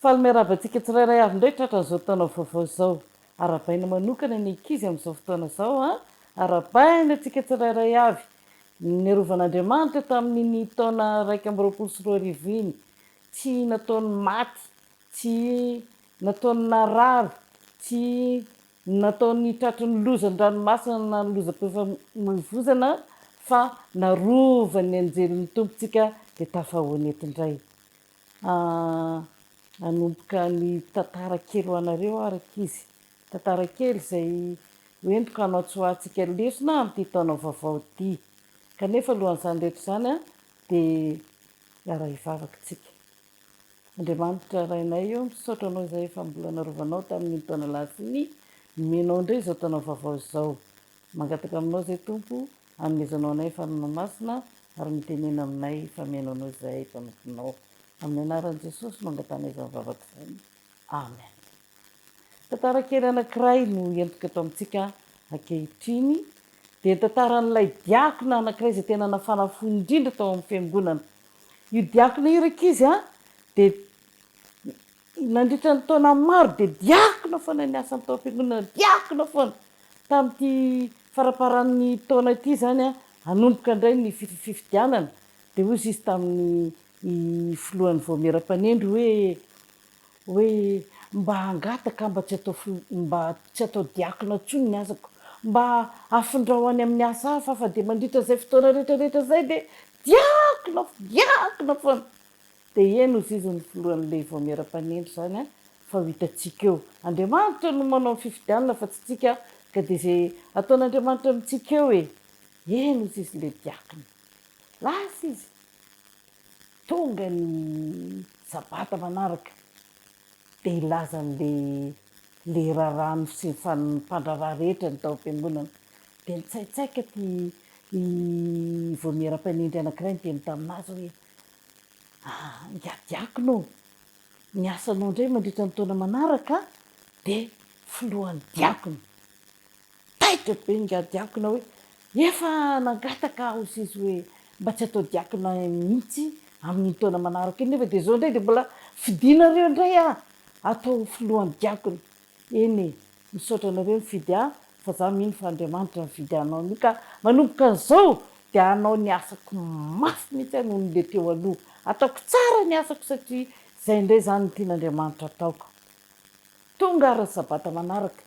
falomeravantsika tsirairay avy indray tratranyizao taona vaovao izao arabaina manokana ny ankizy amin'izao fotoana izao a arabaina antsika tsirairay avy niarovan'Andriamanitra tamin'ny taona 2024 iny, tsy nataony maty, tsy nataony narary, tsy nataony tratry ny lozan-dranomasina na ny lozam-pifamoivoizana fa narova ny anjelin'ny tompontsika dia tafahoany eto indray. Hanomboka ny tantara kely ho anareo araka izy, tantara kely izay hoentiko hanaotso antsika lesona amin'ity taona vaovao ity. Kanefa alohan'izany rehetra izany dia hiara hivavaka tsika. Andriamanitra rainay io misaotra anao izay efa mbola narovanao tamin'ny taona lasa iny, menao indray izao taona vaovao izao. Mangataka aminao izay Tompo, hanomezanao anay fanana masina ary mitenena aminay fa menao anao izay mpanomponao. Amin'ny anaran'i Jesosy mangatana izany vavaka izany. Amen. Tantara kely anankiray no entiko eto amintsika ankehitriny. Dia tantaran'ilay diakona anankiray izay tena nafana fo indrindra tao amin'ny fiangonana. Io diakona io raiky izy dia nandritra ny taona maro dia diakona foana ny asany tao am-piangonana, diakona foana. Tamin'ity faraparan'ny taona ity zany hanomboka indray ny fifidianana dia hozy izy tamin'ny filohan'ny voamera-panendry hoe mba hangataka mba tsy atao diakona intsony ny asako, mba afindrahoany amin'ny asa hafa fa dia mandritra izay fotoana rehetrarehetra izay dia diakona foana. Dia eny hozy izy ny filohan'ilay voamera-panendry zany fa ho hitantsika eo. Andriamanitra no manao fifidianana fa tsy tsika, ka dia izay ataon'Andriamanitra amintsika eo eny hozy izy ilay diakona. Lasa izy tonga ny sabata manaraka dia ilaza n'ilay rarano sy ny mpandraraha rehetra ny tao am-piangonana. Dia nitsaitsaika i voamera-panendry anankiray niteny taminazy hoe ngadiakona ny asanao indray mandritra ny taona manaraka dia filohan'ny diakona. Taitra be ngadiakona hoe efa nangataka hozy izy hoe mba tsy atao diakona mihitsy amin'ny taona manaraka iny, nefa dia izao indray dia mbola fidinareo indray atao filohan'ny diakona. Eny misaotra anareo mifidy fa za mino fa Andriamanitra mifidy anao io, ka manomboka an'izao dia anao ny asako mafy mihitsy noho ny le teo aloha. Ataoko tsara ny asako satria izay indray zany ny tian'Andriamanitra ataoko. Tonga ary sabata manaraka,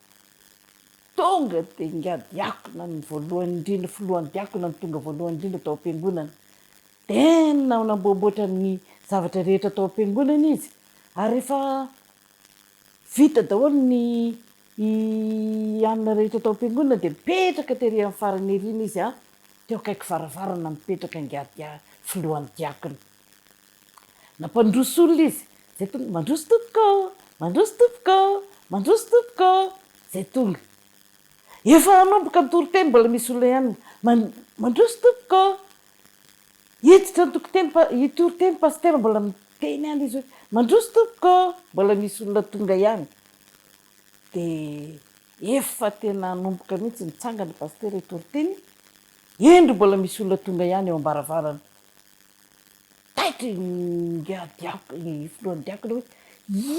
tonga dia ngadiakona ny voalohany indrindra, filohan'ny diakona ny tonga voalohany indrindra tao am-piangonana. Tena nanamboamboatra ny zavatra rehetra tao am-piangonana izy, ary efa vita daholo ny anina rehetra tao am-piangonana dia mipetraka tery amin'ny farany erina izy teo akaiky varavarana mipetraka filohan'ny diakona. Nampandroso olona izy, zay tonga mandroso tompoko, mandroso tompoko, mandroso tompoko, zay tonga. Efa hanomboka ny toriteny mbola misy olona ihany mandroso tompoko. Hiditra ny toriteny pastera mbola miteny ihany izy hoe mandroso tompoko, mbola misy olona tonga ihany. Dia efa tena hanomboka mihitsy mitsangana pastera toriteny, endry mbola misy olona tonga ihany eo ambaravarana. Taitra ny filohan'ny diakona hoe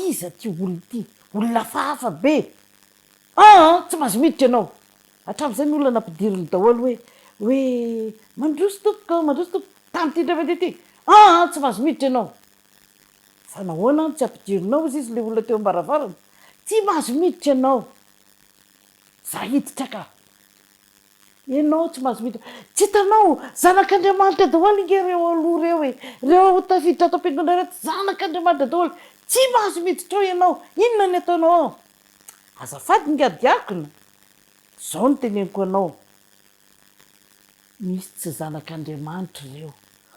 iza ty olona ty, olona hafahafa be, tsy mahazo miditra ianao. Hatramin'izay ny olona nampidiriny daholo hoe mandroso tompoko, mandroso tompoko, tamin'ity ndray mandeha ty, tsy mahazo miditra ianao. Fa nahoana tsy ampidirinao izy ilay olona teo ambaravarana, tsy mahazo miditra ianao. Za hiditra ka, ianao tsy mahazo miditra, tsy hitanao zanak'Andriamanitra daholo inge reo aloha reo reo tafiditra ato am-piangonana reto zanak'Andriamanitra daholo, tsy mahazo miditra ao ianao, inona ny ataonao ao? Azafady ngadiakona, izao no teneniko anao, misy tsy zanak'Andriamanitra reo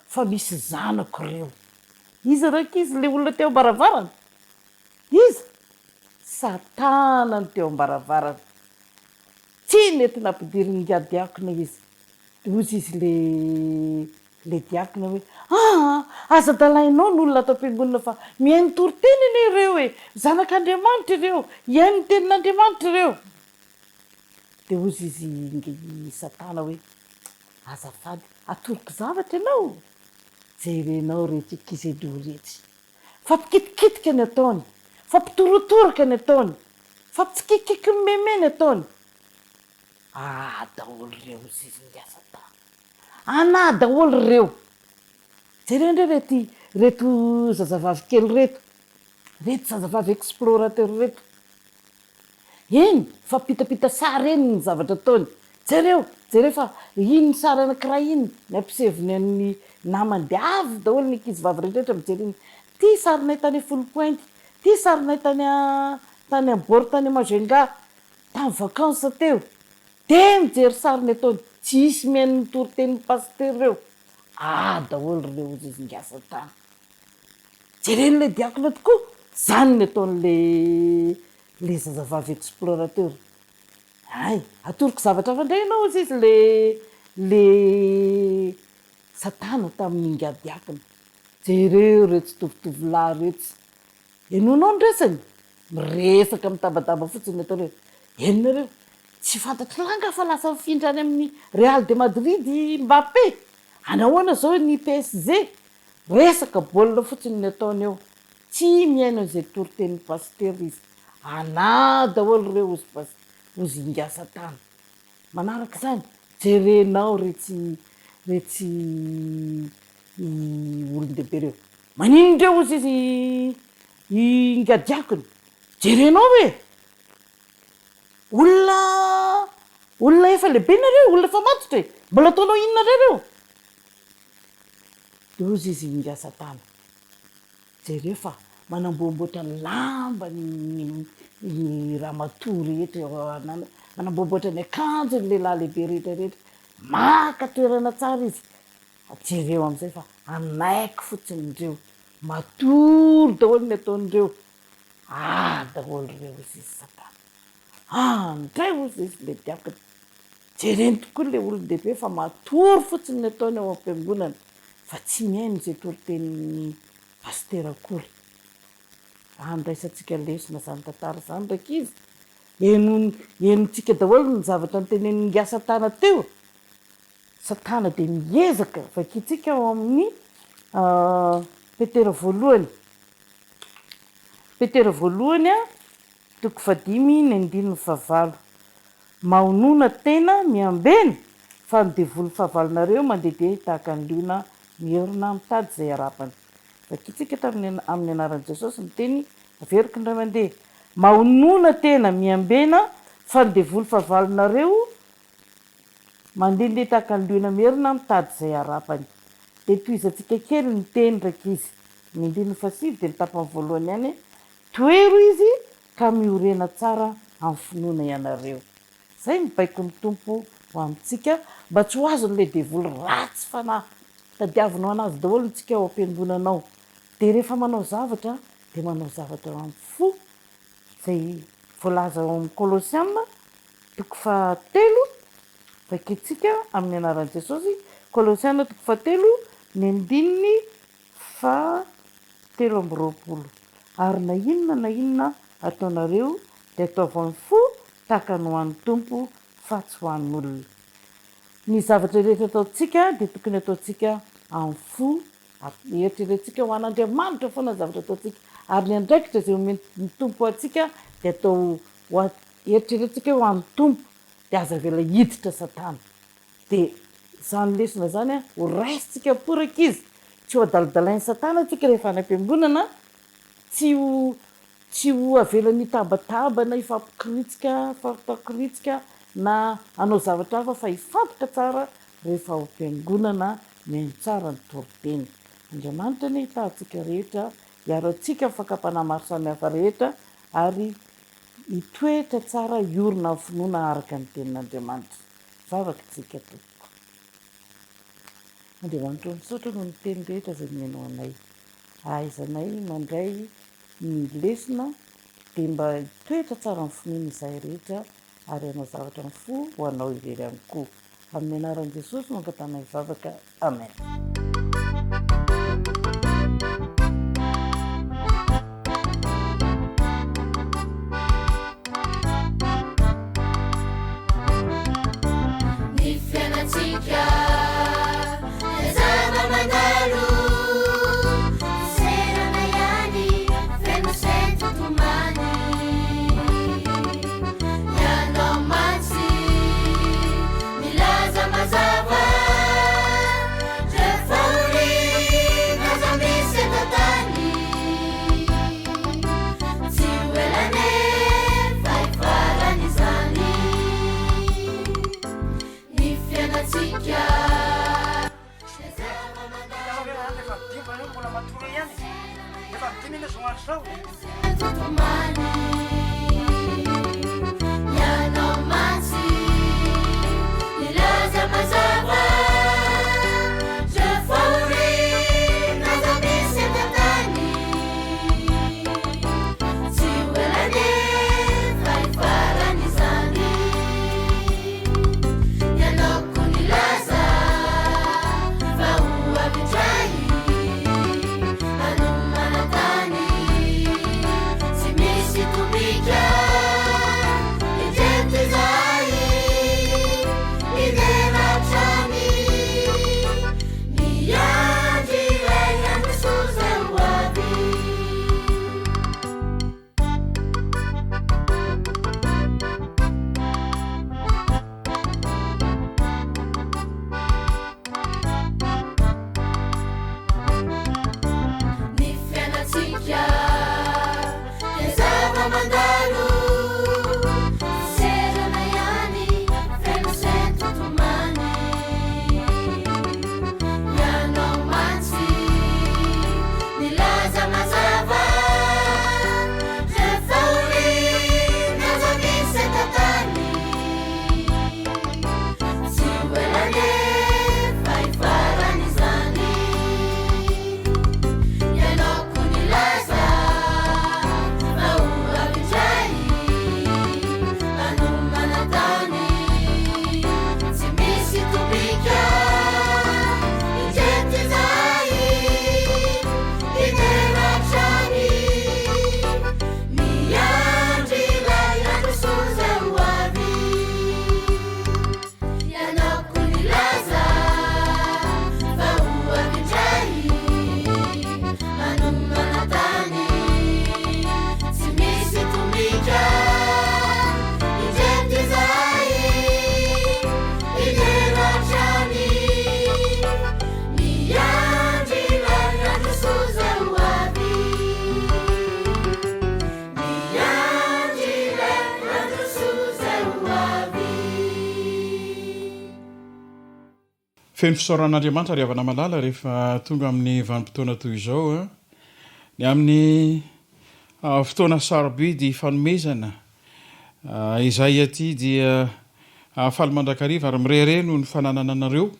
fa misy zanako reo. Iza raiky izy ilay olona teo ambaravarana? Iza? Satana ny teo ambaravarana. Tsy nentina ampidiriny ngadiakona izy. Hozy izy le diakona hoe aza dalainao ny olona ato am-piangonana fa mihaino toriteny anie ireo zanak'Andriamanitra ireo, hihaino ny tenin'Andriamanitra ireo. Dia hozy izy Satana hoe azafady atoroko zavatra ianao, jerenao rehetra kizido rehetra, fampikitikitika ny ataony, fampitorotoroka ny ataony, fampitsikikika ny meme ny ataony. daholo reo zizyngiasa tany ana daholo reo jereo ndre reto zazavavy kely reto zazavavy explorateur reto eny fa pitapita sary eny ny zavatra ataony jereo fa iny sary anankira iny ny ampisevony amin'ny namandiavy daholo ny ankizy vavy rehetrarehetra mijery iny ty sary nahitany folo pointy ty sary nahitany tany ambory tany Majunga tamy vakansa teo de mijery sary ny ataony tsisy mihain'ny toriteny pasteur reo daholo reo zizyngiasa tany jereny le diakona tokoa zany ny ataon'le zazavavy explorateur atoroko zavatra fa ndray anao izy le satana tamin'ny ingadiakina jereo reo tsy tovitovolahy retsy enonao ndresany miresaka mitabadaba fotsiny ataoreo enonareo tsy fantatry langa fa lasa mifindrany amin'ny Real de Madrid Mbappé anahoana zao ny PSG resaka baolina fotsiny ny ataony eo tsy miaina zay toriteny pasteur izy daholo reo ozy ingasa tany manaraka zany jerenao retsy olon-dehibe reo manino ndreo ozy izy ingadiakony jerenao hoe olona efa lehibe nareo olona efa matotra mbola ataonao inona reo ozy izy ingasa tany jereo fa manamboamboatra lamba ny ramatoa rehetra manamboamboatra ny akanjo ny lehilahy lehibe rehetrarehetra maka toerana tsara izy jereo am'izay fa anaiky fotsiny ndreo matory daholo ny ataon'ireo daholo reo izy izy satana ndray ozy izy le diakina jereny tokoa le olon-dehibe fa matory fotsiny ny ataony ao am-piangonana fa tsy mihaino zay toriteny pasteur akory andraisantsika lesona zany tantara zany ndraiky izy enontsika daholo ny zavatra nytenen'ny ngasa tana teo satana de miezaka vakitsika ao amin'ny petera voalohany toko 5:9 maonona tena miambeny fa ny devolo fahavalonareo mandehideha tahaka ny liona mierina mitady zay arapany vakitsika tamin'ny amin'ny anaran'i Jesosy miteny averiky ndray mandeha maonona tena miambena fa ny devolo fahavalonareo mandehandeha tahaka ny liona mierina mitady zay arapany de toizatsika kely ny teny ndraiky izy ny 5 de nytapany voalohany ihany toero izy ka miorena tsara amin'ny finoana ianareo zay mibaiko ny tompo ho amintsika mba tsy ho azon'le devolo ratsy fanahy tadiavinao anazy daholo ntsika ao am-piangonanao de rehefa manao zavatra de manao zavatra amin'ny fo zay voalaza ao amin'ny Kolosiana toko 3 vakitsika amin'ny anaran'i Jesosy Kolosiana toko 3 ny 7:20 ary na inona ataonareo de ataovy amin'ny fo tahaka ny ho an'ny tompo fa tsy ho an'olona ny zavatra rehetra ataontsika de tokony ataontsika amin'ny fo eritreretintsika ho an'Andriamanitra foana zavatra ataontsika ary ny andraikitra zay omeny ny tompo atsika de atao eritreretintsika ho an'ny tompo de aza vela hiditra satana de zany lesona zany ho raisitsika poraka izy tsy ho adalodalain'ny satana atsika rehefa any am-piangonana tsy ho avelany tabatabana ifampikiritsika na anao zavatra hafa fa hifantoka tsara rehefa ao am-piangonana mihaino tsara ny toriteny Andriamanitra ny hitantsika rehetra hiaro atsika mifankapanahy maro samihafa rehetra ary hitoetra tsara iorona amin'ny finoana araka ny tenin'Andriamanitra zavaka tsika tompoko Andriamanitra misaotra no ny teny rehetra zay mihaino anay ahaizanay mandray ny lesona de mba hitoetra tsara ny finoana izay rehetra ary anao zavatra ny fo ho anao irery ihany koa amin'ny anaran'i Jesosy mankatana ivavaka amen tenena sognandro zao feno fisaoran'andriamanitra ry havana malala rehefa tonga amin'ny vanim-potoana toy izao a ny amin'ny fotoana sarobidy fanomezana izay aty dia faly mandrakariva ary mirere no ny fananana anareo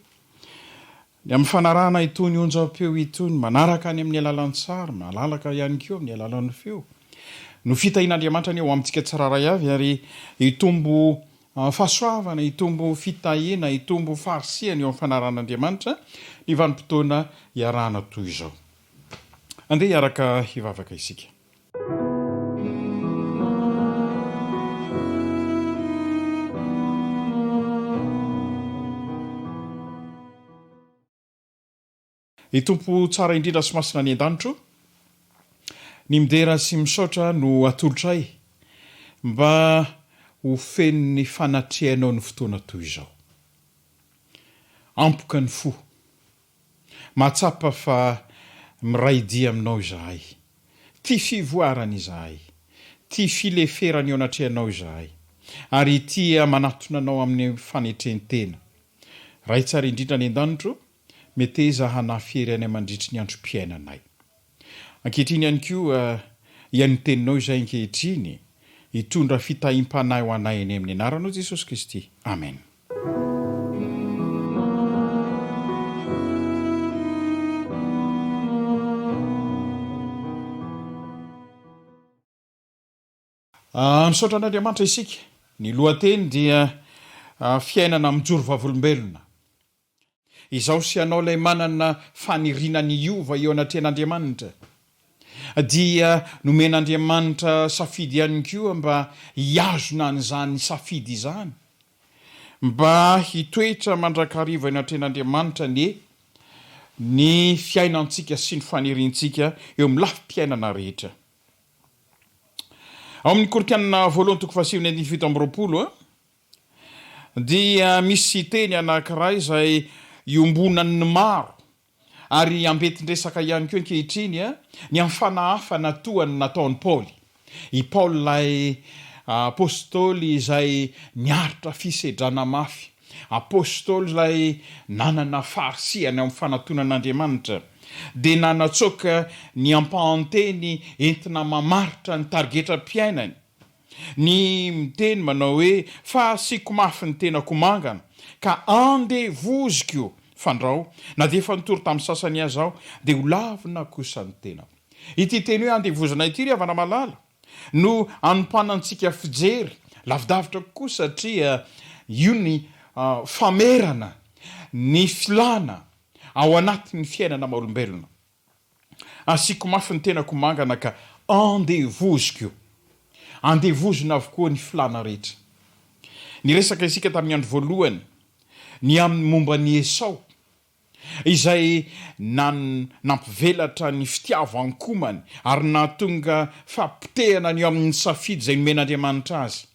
ny amin'ny fanarahana itony onjam-peo itony manaraka any amin'ny alalan'ny sary malalaka ihany koa amin'ny alalan'ny feo no fitahin'andriamanitra ny eo amintsika tsiraray avy ary itombo fahasoavana itombo fitahina itombo farisiana eo amin'ny fanaran'andriamanitra ny vanim-potoana iarahana toy izao andeha hiaraka hivavaka isika itompo tsara indrindra sy masina ny an-danitro ny midera sy misaotra no atolotray mba ho fenony fanatrehanao ny fotoana toy izao ampoka ny fo mahatsapa fa miraidia aminao izahay tia fivoarana izahay tia fileferana eo anatrehanao izahay ary tia manatona anao amin'ny fanetrentena ray tsara indrindra ny an-danitro meteza hanafery any mandritry ny androm-piainanay ankehitriny ihany koa ihany teninao izay ankehitriny hitondra fitahim-panahy ho anay eny amin'ny anaranao Jesosy Kristy amen misaotra an'andriamanitra isika ny lohateny dia fiainana mijoro vavolombelona izaho sy anao ilay manana fanirinany iova eo anatrehan'andriamanitra dia nomen'andriamanitra safidy ihany koa mba hiazona an'izany safidy izany mba hitoetra mandrakariva eo anatrehan'andriamanitra ny fiainantsika sy ny faniriantsika eo amin'ny lafim-piainana rehetra ao amin'ny Korinthiana voalohany toko fahasivy ny fito amby roapolo dia misy teny anankiray izay iombonan'ny maro ary ambetindresaka ihany koa ankehitriny ny amfanahafa natoany nataony Paoly i Paoly lay apôstôly izay niaritra fisedrana mafy apôstôly lay nanana farisiany amin'ny fanatonan'Andriamanitra dia nanatsoaka ny ampahanteny entina mamaritra ny targetram-piainany, ny miteny manao hoe fa asiako mafy ny tenako mangana ka andevoziko fandrao na dia efa nitory tamin'ny sasany azy aho dia ho lavina kosa ny tenako. Ity teny hoe andevozana ity ry havana malala no anompanantsika fijery lavidavitra kokoa satria io ny famerana ny filana ao anatin'ny fiainana maolombelona. Asiako mafy ny tenako mangana ka andevoziko. Andevozona avokoa ny filana rehetra. Ny resaka isika tamin'ny andro voalohany ny amin'ny momba ny Esau izay nampivelatra ny fitiavan-komany ary nahatonga fampitehana ny amin'ny safidy izay nomen'Andriamanitra azy.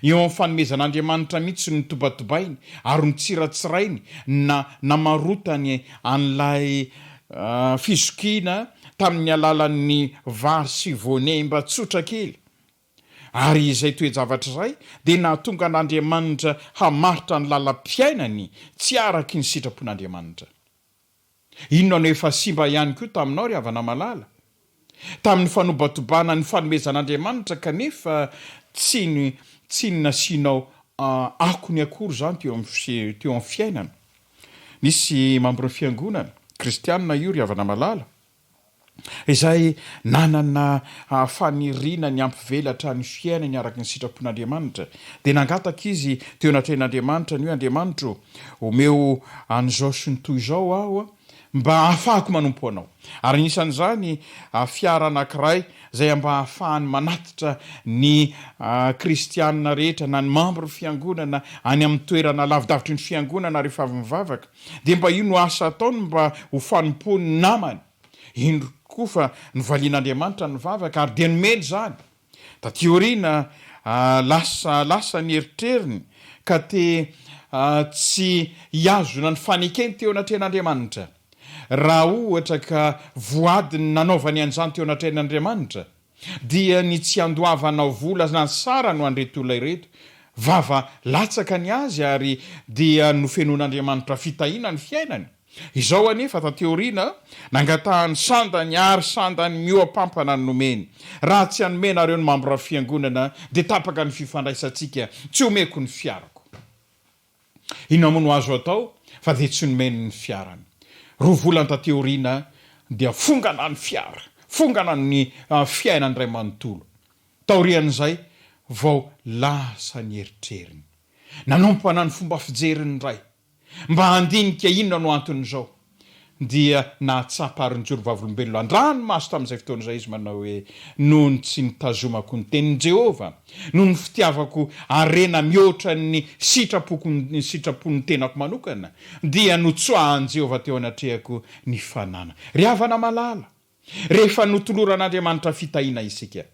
Eo amin'ny fanomezan'Andriamanitra mihitsy ny tobatobainy ary ny tsiratsirainy na namarotany an'ilay fizokiana tamin'ny alalan'ny vary sy voanemba tsotra kely. Ary izay toe-javatra izay dia nahatonga an'Andriamanitra hamaritra ny lalam-piainany tsy araky ny sitrapon'Andriamanitra. Inona no efa simba ihany koa taminao ry havana malala? Tamin'ny fanobatobana ny fanomezan'Andriamanitra kanefa tsy ny nasianao akony akory zany teo amin'ny fiainana. Nisy membro ny fiangonana kristianina io ry havana malala izay nanana faniriana ny ampivelatra ny fiainany araky ny sitrapon'Andriamanitra dia nangataka izy teo anatrehan'Andriamanitra ny hoe Andriamanitra omeo an'izao sy ny toy izao aho mba ahafahako manompo anao. Ary nisan'izany fiara anankiray izay mba ahafahany manatitra ny kristianina rehetra na ny membro fiangonana any amin'ny toerana lavidavitry ny fiangonana rehefa avy mivavaka dia mba io no asa ataony mba ho fanompony namany. Indro koa fa novalian'Andriamanitra ny vavaka ary dia nomeny zany. Taty aoriana lasa ny eritreriny ka tsy hiazona ny fanekeny teo anatrehan'Andriamanitra. Raha ohatra ka voadiny nanaovany an'izany teo anatrehan'Andriamanitra dia ny tsy andoavanao vola na sara no andreto olona ireto vava latsaka ny azy ary dia nofenon'Andriamanitra fitahiana ny fiainany. Izao anefa tateoriana nangatahany sandany ary sandany mioampampana ny nomeny. Raha tsy hanomena ireo ny membra fiangonana dia tapaka ny fifandraisantsika tsy omeko ny fiarako. Inona moa no azo atao fa dia tsy nomeny ny fiarany. Roa volana tateoriana dia fongana ny fiara, fongana ny fiainany iray manontolo. Taorian'izay vao lasa ny eritreriny. Nanompana ny fomba fijeriny iray. Mba handinika inona no anton'izao dia nahatsapa ary ny jorovavolombelona andranomaso tamin'izay fotoan'izay izy manao hoe noho ny tsy nitazomako ny tenin'i Jehova, noho ny fitiavako arena mihoatra ny sitrapon'ny tenako manokana dia notsoahan'i Jehova teo anatrehako ny fanana. Ry havana malala, rehefa notoloran'Andriamanitra fitahiana isika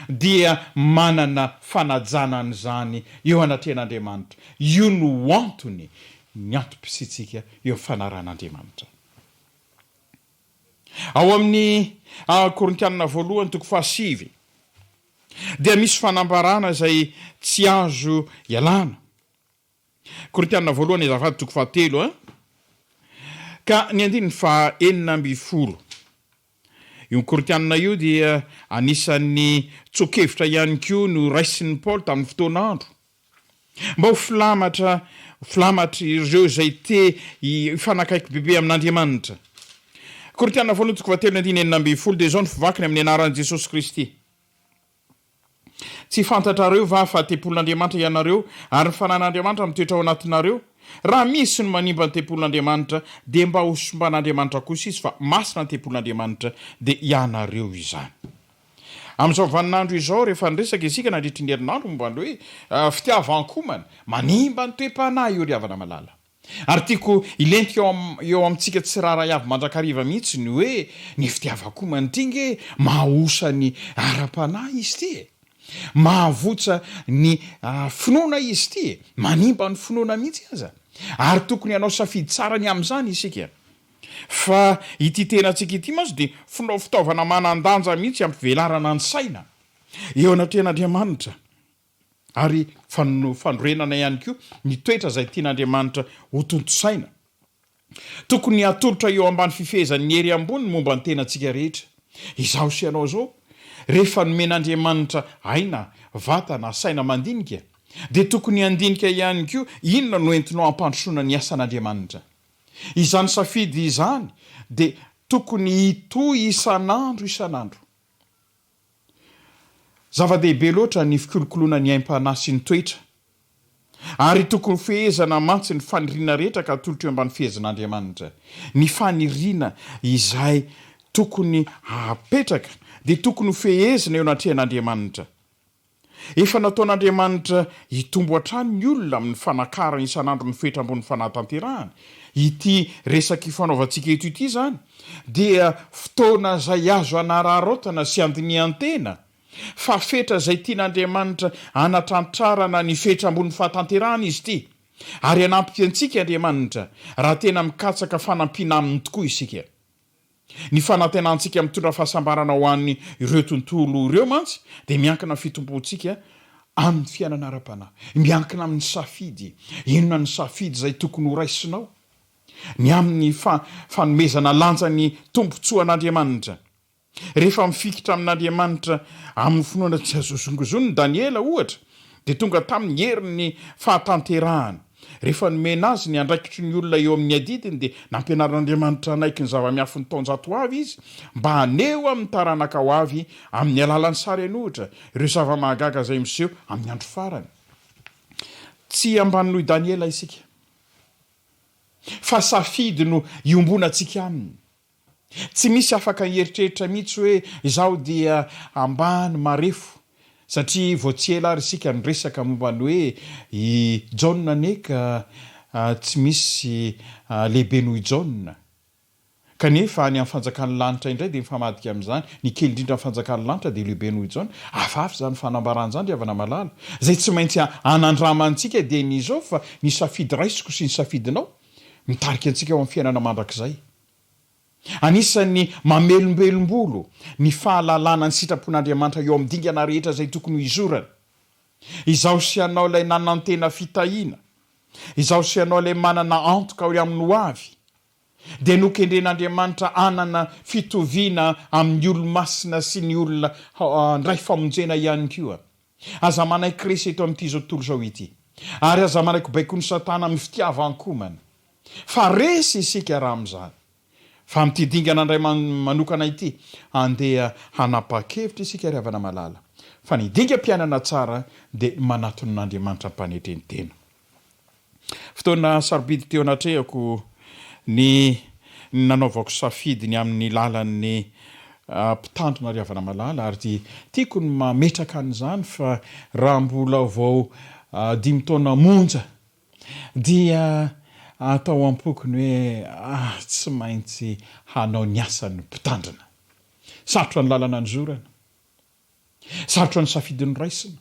dia manana fanajanany zany eo anatrehan'Andriamanitra. Io no antony ny antom-pisitsika eo fanaran'Andriamanitra. Ao amin'ny Korintianina voalohany toko 7 dia misy fanambarana izay tsy azo ialana. Korintianina voalohany azafady toko 7 ka ny andininy 9. Io Korintianina io dia anisan'ny tsokevitra ihany koa no raisin'ny Paul tamin'ny fotoan'andro mba ho filamatra ireo izay ifanakaiky bebe amin'Andriamanitra. Korintianina voalohany toko 7 dia izao ny fivakiny amin'ny anaran'i Jesosy Kristy. Tsy fantatrareo va fa tempolin'Andriamanitra ianareo ary ny fanan'Andriamanitra mitoetra ao anatinareo? Raha misy ny manimba ny tempolin'Andriamanitra dia mba ho somban'Andriamanitra kosa izy fa masina ny tempolin'Andriamanitra dia ianareo izany. Amin'izao vaninandro izao rehefa niresaka isika nandritry ny herinandro momba ny hoe fitiavan-komana manimba ny toe-panahy io ry havana malala. Ary tiako ilentika eo amintsika tsy raharay avy mandrakariva mihitsy ny hoe ny fitiavan-komana ity nge mahosa ny ara-panahy izy ity, mahavotsa ny finoana izy ity, manimba ny finoana mihitsy aza. Ary tokony ianao safidy tsara ny amin'izany isika. Fa ity tenantsika ity maso dia fitaovana manandanja mihitsy ampivelarana ny saina eo anatrehan'Andriamanitra ary fanorenana ihany koa ny toetra izay tian'Andriamanitra ho tonto saina. tokony atolotra eo ambany fifehezan'ny hery ambony momba ny tenantsika rehetra. Izaho sy ianao zao rehefa nomen'Andriamanitra aina vatana saina mandinika dia tokony handinika ihany koa inona no entinao hampandrosoana ny asan'Andriamanitra. Izany safidy izany dia tokony hitoy isan'andro. Zava-dehibe loatra ny fikolokoloana ny aim-panahy sy ny toetra, ary tokony fehezana mantsy ny faniriana rehetra ka atolotra eo ambany fehezan'Andriamanitra. Ny faniriana izay tokony hapetraka dia tokony fehezana eo anatrehan'Andriamanitra. Efa nataon'Andriamanitra hitombo hatrany ny olona amin'ny fanakarana isan'andro ny fetra ambony fanatanterahana. Ity resaka fanaovantsika eto ity zany dia fotoana izay azo anararaotana sy andinian-tena fa fetra izay tian'Andriamanitra anatrantrarana ny fetra ambony fahatanterahana izy ity, ary hanampy antsika Andriamanitra raha tena mikatsaka fanampiana aminy tokoa isika. Ny fanantenantsika mitondra fahasambarana ho an'ny ireo tontolo ireo mantsy dia miankina fitompontsika amin'ny fiainana ara-panahy, miankina amin'ny safidy. Inona ny safidy izay tokony ho raisinao? Ny amin'ny fanomezana lanja ny tombontsoa an'Andriamanitra. Rehefa mifikitra amin'Andriamanitra amin'ny finoana tsy azozongozony Daniela ohatra dia tonga tamin'ny herin'ny fahatanterahana. Rehefa nomena azy ny andraikitry ny olona eo amin'ny adidiny dia nampianaran'Andriamanitra anaiky ny zava-miafy ny taonjato ho avy izy mba haneho amin'ny taranaka ho avy amin'ny alalan'ny sary anohitra ireo zava-mahagaga izay miseho amin'ny andro farany. Tsy ambany noho Daniela isika, fa safidy no iombonantsika aminy. Tsy misy afaka hieritreritra mihitsy hoe izaho dia ambany marefo, satria vao tsy ela ary isika nyresaka momba ny hoe i John neka tsy misy lehibe noho i John. Kanefa any amin'ny fanjakan'ny lanitra indray dia mifamadika amin'izany, ny kely indrindra amin'ny fanjakan'ny lanitra dia lehibe noho i John. Afafy zany fanambaran'izany ry havana malala. Zay tsy maintsy anandramantsika dia n'izao fa ny safidy raisiko sy ny safidinao mitarika antsika eo amin'ny fiainana mandrakizay. Anisan'ny mamelombelom-bolo ny fahalalana ny sitrapon'Andriamanitra eo amin'ny dingana rehetra izay tokony ho izorana. Izaho sy ianao ilay nanantena fitahiana, izaho sy ianao ilay manana antoka ao amin'ny ho avy, dia nokendren'Andriamanitra anana fitoviana amin'ny olo-masina sy ny olona ndray famonjena ihany koa. Aza manaiky Kristy eto amin'ity zao tontolo izao ity, ary aza manaiky baikony Satana amin'ny fitiavan-komana. Fa resy isika raha amin'izany. Fa amin'ity dingana indray manokana ity andeha hanapa-kevitra isika ry havana malala. Fa ny dingam-piainana tsara dia manaton'Andriamanitra mpanetry ny tena. Fotoana sarobidy teo anatrehako ny nanaovako safidy ny amin'ny lalan'ny mpitandrina ry havana malala, ary tiako ny mametraka an'izany fa raha mbola vao 5 taona monja dia atao ampokony hoe tsy maintsy hanao ny asan'ny mpitandrina. Sarotra ny lalana ny zorana, sarotra ny safidiny raisina.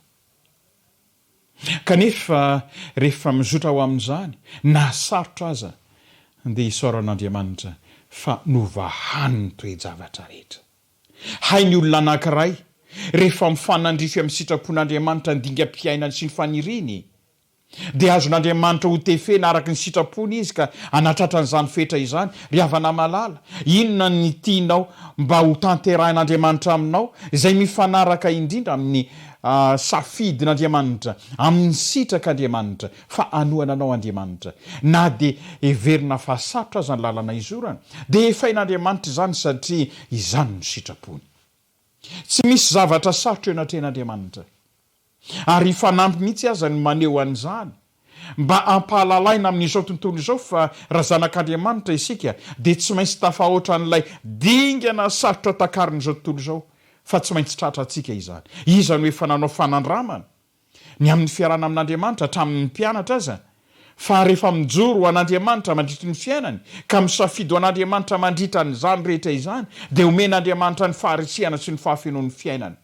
Kanefa rehefa mizotra ho amin'izany na sarotra aza dia isaoran'Andriamanitra fa novahany ny toe-javatra rehetra. Hay ny olona anankiray rehefa mifanandrify amin'ny sitrapon'Andriamanitra ny dingam-piainany sy ny faniriny dia azon'Andriamanitra ho tefena araka ny sitrapony izy ka anatratra n'izany fetra izany. Ry havana malala, inona ny tianao mba ho tanterahin'Andriamanitra aminao izay mifanaraka indrindra amin'ny safidin'Andriamanitra, amin'ny sitrak'Andriamanitra fa anohana anao Andriamanitra, na dia heverina fa sarotra aza ny lalana izorana dia efain'Andriamanitra izany satria izany no sitrapony. Tsy misy zavatra sarotra eo anatrehan'Andriamanitra, ary fanampy mihitsy aza ny maneho an'izany mba hampahalalaina amin'izao tontolo izao fa raha zanak'Andriamanitra isika dia tsy maintsy tafahoatra n'ilay dingana sarotra takarin'izao tontolo izao, fa tsy maintsy tratra antsika izany. Iza no efa nanao fanandramana ny amin'ny fiarana amin'Andriamanitra hatramin'ny mpianatra aza, fa rehefa mijoro ho an'Andriamanitra mandritry ny fiainany ka misafidy ho an'Andriamanitra mandritra n'izany rehetra izany dia omen'Andriamanitra ny faharisihana sy ny fahafenoan'ny fiainany.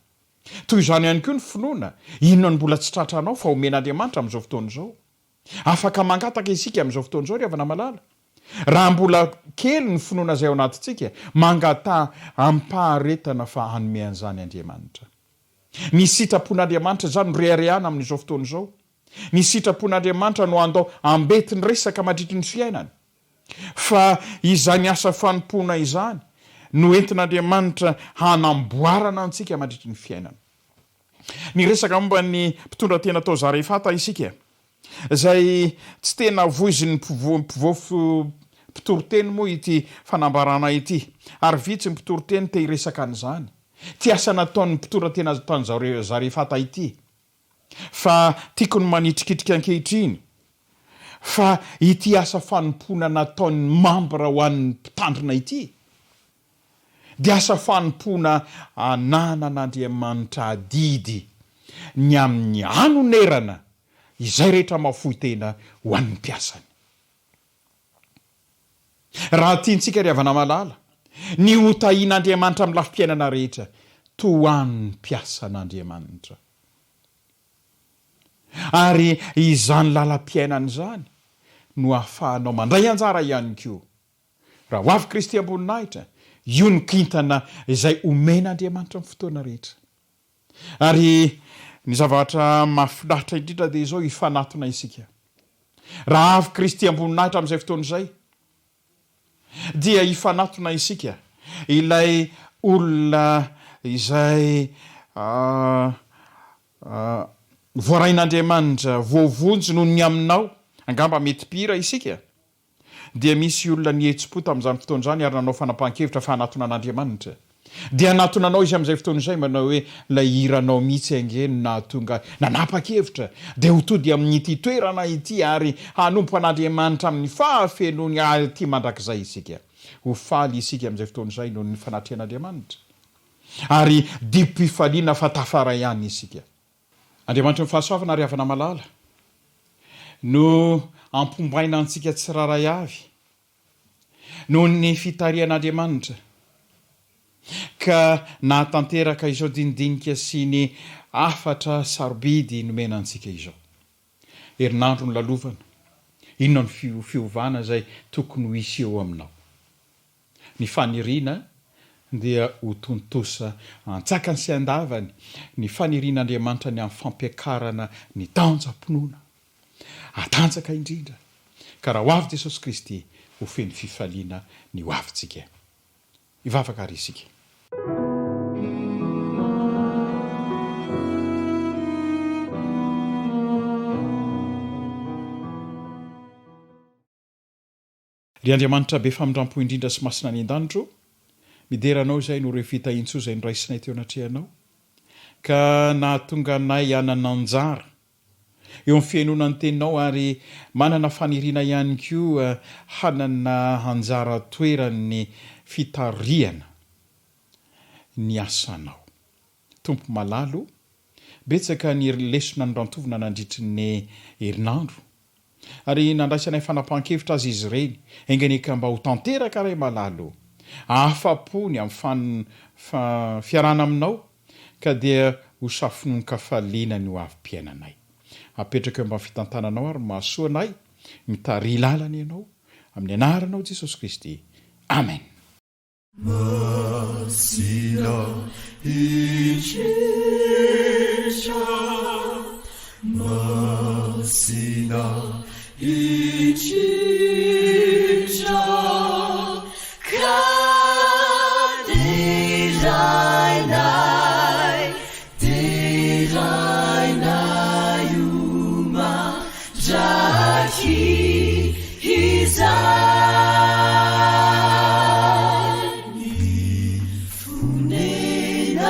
Toy izany ihany koa ny finoana, inona ny mbola tsy tratranao fa omen'Andriamanitra amin'izao fotoana izao. Afaka mangataka isika amin'izao fotoana izao ry havana malala. Raha mbola kely ny finoana izay ao anatintsika, mangata ampaharetana fa hanome an'izany Andriamanitra. Ny sitrapon'Andriamanitra izany no reharehana amin'izao fotoana izao. Ny sitrapon'Andriamanitra no andao ambeti ny resaka mandritry ny fiainany. fa izany asa fanompona izany no entin'Andriamanitra hanamboarana antsika mandritry ny fiainana. Ny resaka momba ny mpitondra tena atao Zarefata isika, zay tsy tena voiziny mpitoroteny moa ity fanambarana ity, ary vitsy ny mpitoroteny te hiresaka an'izany, ty asa nataon'ny mpitondra tena ataony Zarefata ity. Fa tiako ny manitrikitrika ankehitriny fa ity asa fanompona nataon'ny mambra ho an'ny mpitandrina ity dia asa fanompona ananan'Andriamanitra adidy ny amin'ny anonerana izay rehetra mafoy tena ho an'ny mpiasany. Raha tiantsika ry havana malala, ny hotahian'Andriamanitra amin'ny lafim-piainana rehetra to an'ny mpiasan'Andriamanitra. Ary izany lalam-piainana izany no ahafahanao mandray anjara ihany koa. Raha ho avy Kristy amboninahitra, io ny kintana izay omen'Andriamanitra amin'ny fotoana rehetra. Ary ny zavatra mahafinaritra indrindra dia izao hifanatona isika. Raha avy Kristy amboninahitra amin'izay fotoana izay, dia hifanatona isika ilay olona izay voarain'Andriamanitra voavonjy noho ny aminao, angamba mety pira isika, dia misy olona nihetsi-po tamin'izany fotoana izany ary nanao fanapahan-kevitra fa hanatona an'Andriamanitra. Dia natonanao izy amin'izay fotoana izay manao hoe lay hiranao mihitsy angeny nahatonga nanapa-kevitra dia ho tody amin'ity toerana ity ary hanompo an'Andriamanitra amin'ny fahafenony aty mandrakizay isika. Ho faly isika amin'izay fotoana izay noho ny fanatrehan'Andriamanitra. Ary dipifaliana fa tafara ihany isika. Andriamanitra mifahasoavana ary havana malala no ampombaina antsika tsiraray avy noho ny fitarihan'Andriamanitra ka nahatanteraka izao dindinika sy ny afatra sarobidy nomena antsika izao. Herinandro ny lalovana, inona ny fiovana zay tokony ho isy eo aminao. Ny faniriana dia ho tontosa antsakany sy andavany ny fanirian'Andriamanitra ny amin'ny fampiakarana ny tanjam-pinoana atanjaka indrindra, ka raha ho avy Jesosy Kristy ho feny fifaliana ny ho avintsika. Ivavaka ary isika. Ry Andriamanitra be famindrampo indrindra sy masina ny an-danitro, mideranao izay no revita intso izay noraisinay teo anatrehanao, ka nahatonga anay hanana anjara eo amin'ny fiainona ny teninao ary manana faniriana ihany koa hanana anjara toeran'ny fitariana ny asanao. Tompo malalo, betsaka ny lesona ny rantovina nandritry ny herinandro, ary nandraisanay fanapahan-kevitra azy izy ireny, enganeka mba ho tanteraka ray malalo, afapony amin'ny fiarana aminao, ka dia ho safononka faliana ny ho avy-piainanay. Apetraka eo mba fitantananao ary mahasoanay, mitary lalana ianao, amin'ny anaranao Jesosy Kristy. Amen. Masina itrisa, masina itrisa, kadirainay, dirainay uma jaki izay ni funenana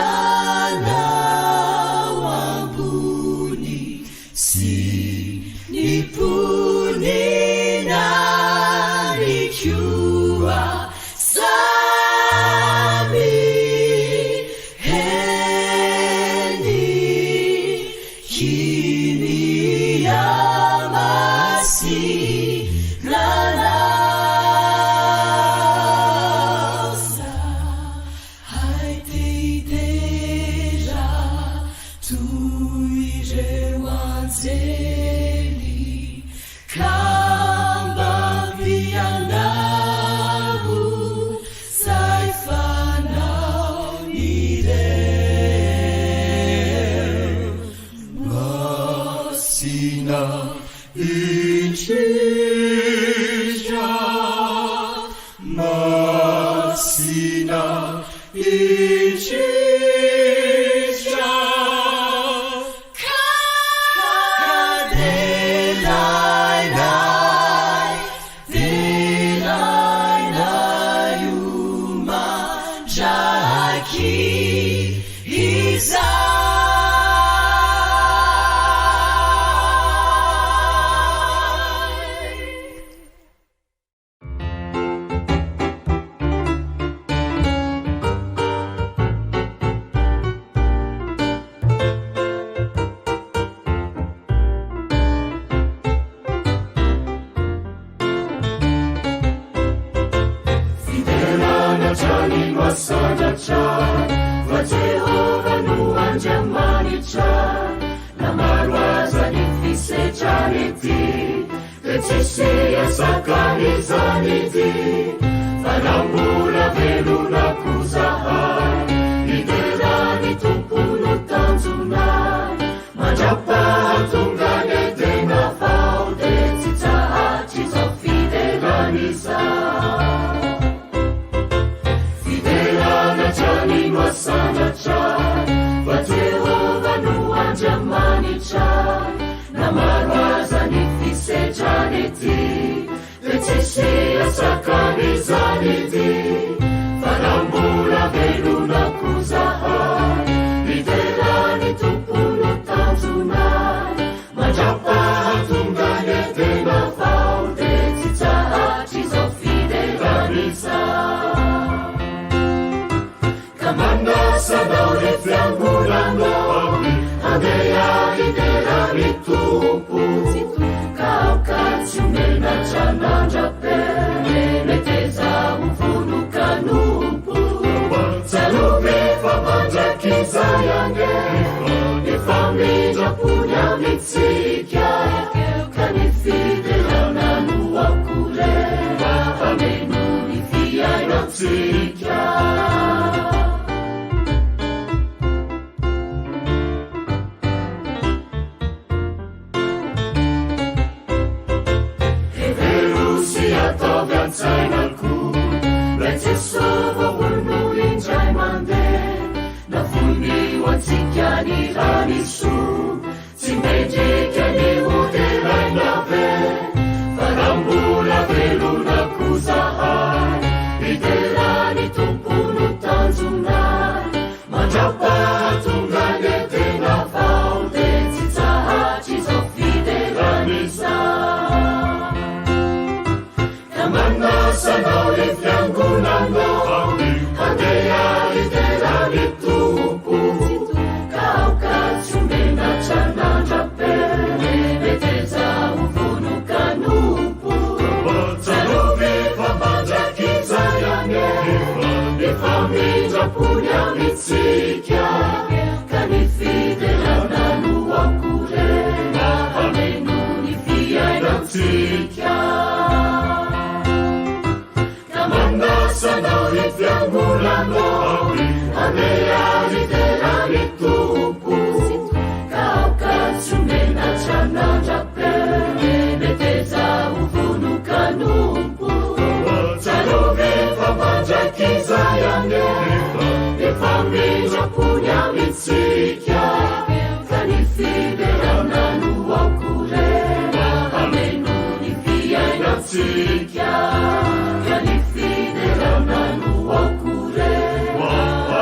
Kanifidera nanu wakure wa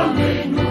amenu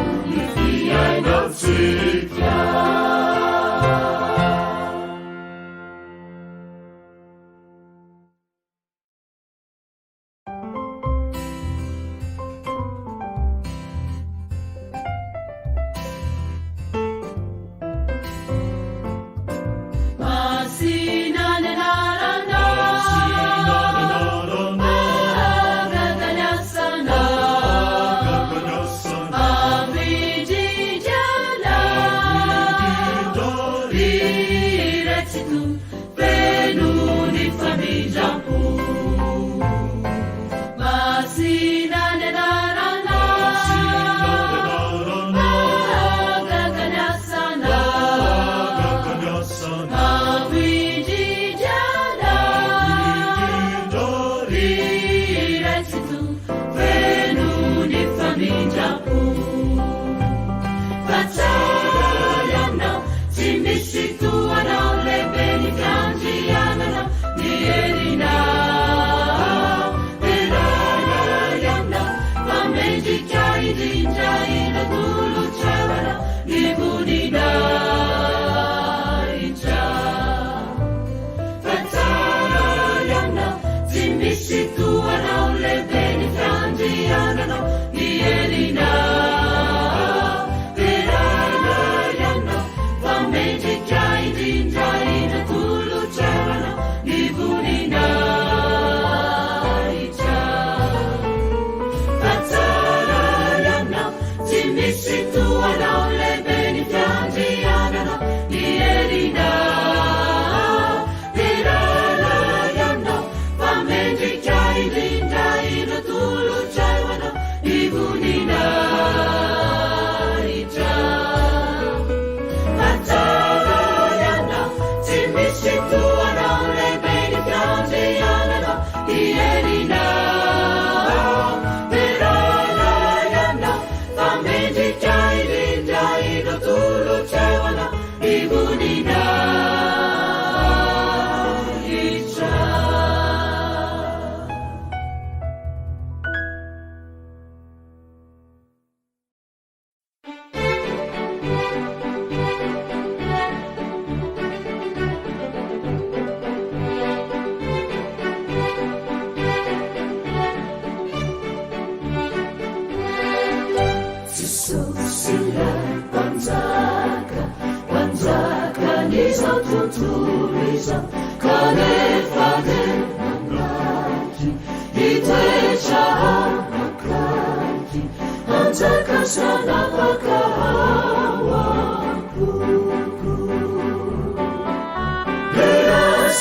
tutuliza kanefane manaki itecha makaki antaka sana pakahawa kuku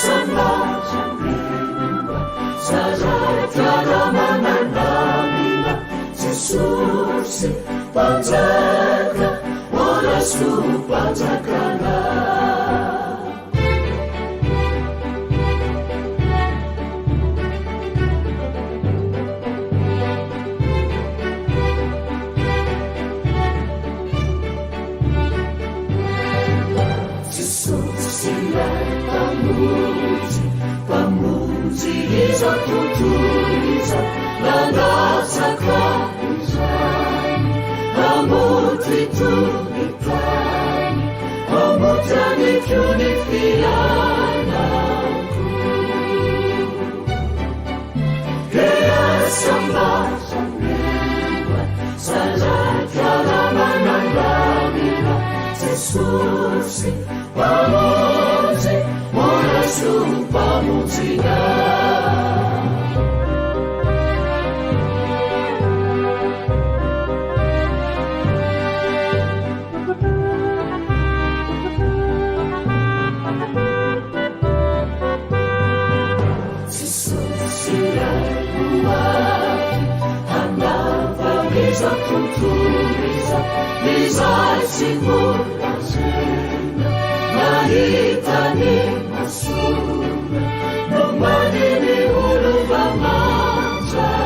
sama jambiwa sajara mananamina sesusi pantaka warasu pantakana pamuzi iza kutuliza nangasakaizani amuti tulipani amutani kunifianaku keasambasamewa sajataramanandamina sesusi pamuzi pamuziga sesusia kuwaki anapamiza kutuliza nizasikula zena nahitani masura nomadini huluva majakiza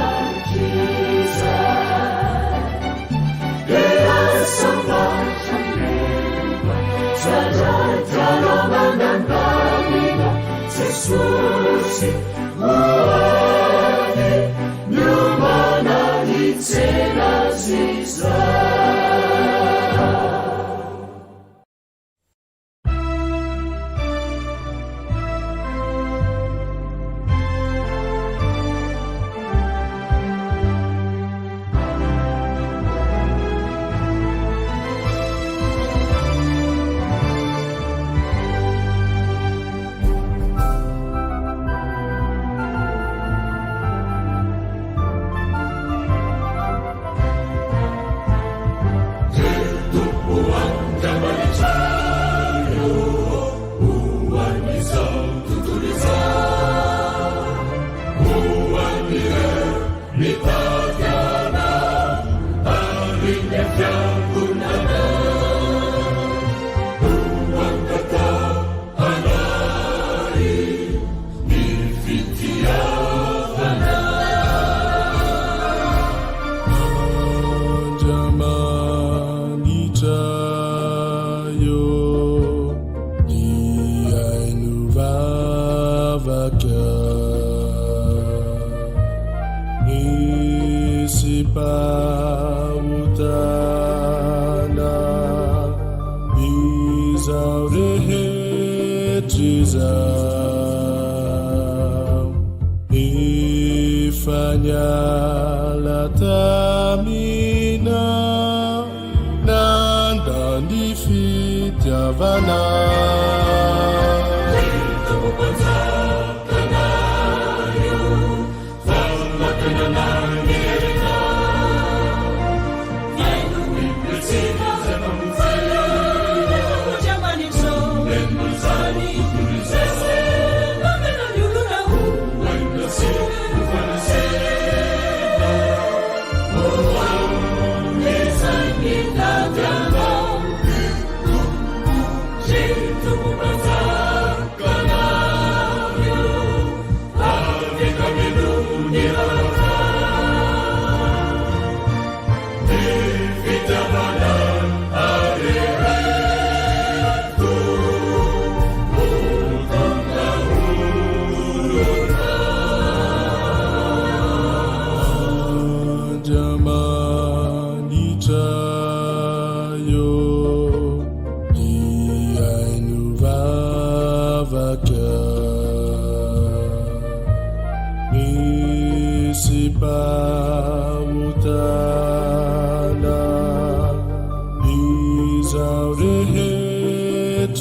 easambajamewa sajataramanandamina sesusi muani nyumana itsenaziza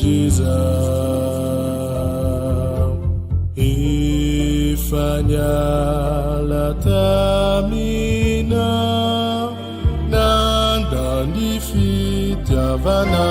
Jesus. manyala tamina nandany fitiavana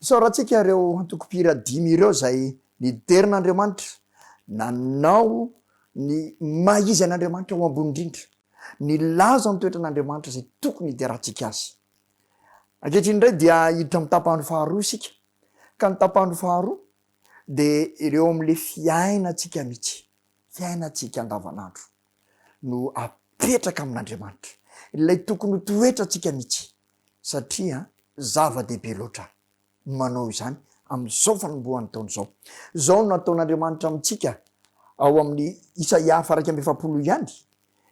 saorantsika ireo antokopira 5 ireo zay niderin'Andriamanitra nanao ny maizy an'Andriamanitra ho ambony indrindra ny laza ny toetra an'Andriamanitra zay tokony hiderantsika azy. Ankehitriny indray dia hiditra amin'ny tapahany faharoa isika ka ny tapahany faharoa de ireo amin'le fiainantsika mihitsy fiainantsika andavanandro no apetraka amin'Andriamanitra ilay tokony toetratsika mihitsy satria zava-dehibe loatra manao izany amin'izao fanombohan'ny taona zao no nataon'Andriamanitra amintsika ao amin'ny Isaia 1:7 ihany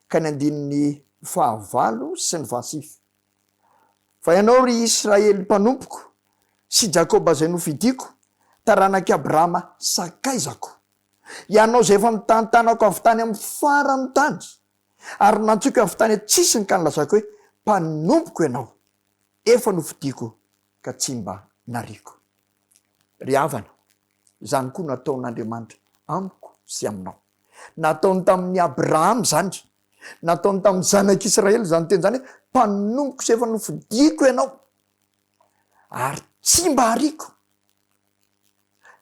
ka ny andininy 9 sy ny 10. Fa ianao ry Israely mpanompoko sy Jakoba zay nofidiko taranak'i Abrahama sakaizako ianao zay efa mitantanako avy tany amin'ny farany tany ary nantsoko avy tany tsisy ny ka nylazako hoe mpanompoko ianao efa nofidiko ka tsy mba nariko. Ry havana zany koa nataon'Andriamanitra amiko sy aminao nataony tamin'ny Abrahama zany nataony tamin'ny zanak'Israely zany teny zany hoe mpanompoko sy efa nofidiko ianao ary tsy mba hariko.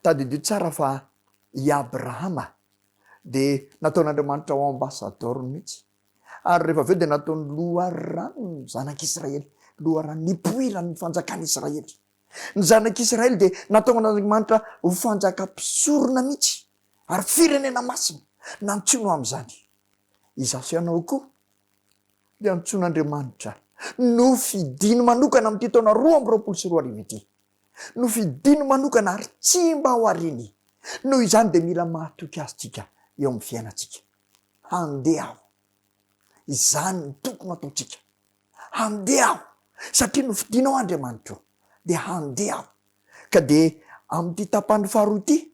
Tadidio tsara fa i Abrahama de nataon'Andriamanitra ho ambassadeur mihitsy ary rehefa aveo de nataony loharano ny zanak'Israely loharano nipoiran'ny fanjakan'Israely. Ny zanak'Israely de nataon'Andriamanitra ho fanjakam-pisorona mihitsy ary firenena masina nantsono amin'izany. Izaso ianao koa de antson'Andriamanitra no fidiny manokana amin'ity taona 2024 ity no fidiny manokana ary tsy mba ho ariny. Noho izany de mila mahatoky azy tsika eo amin'ny fiainantsika handeha aho izany ny tokony ataotsika handeha aho satria no fidinao Andriamanitra de handeha aho ka de amin'ity tapany faharoa ity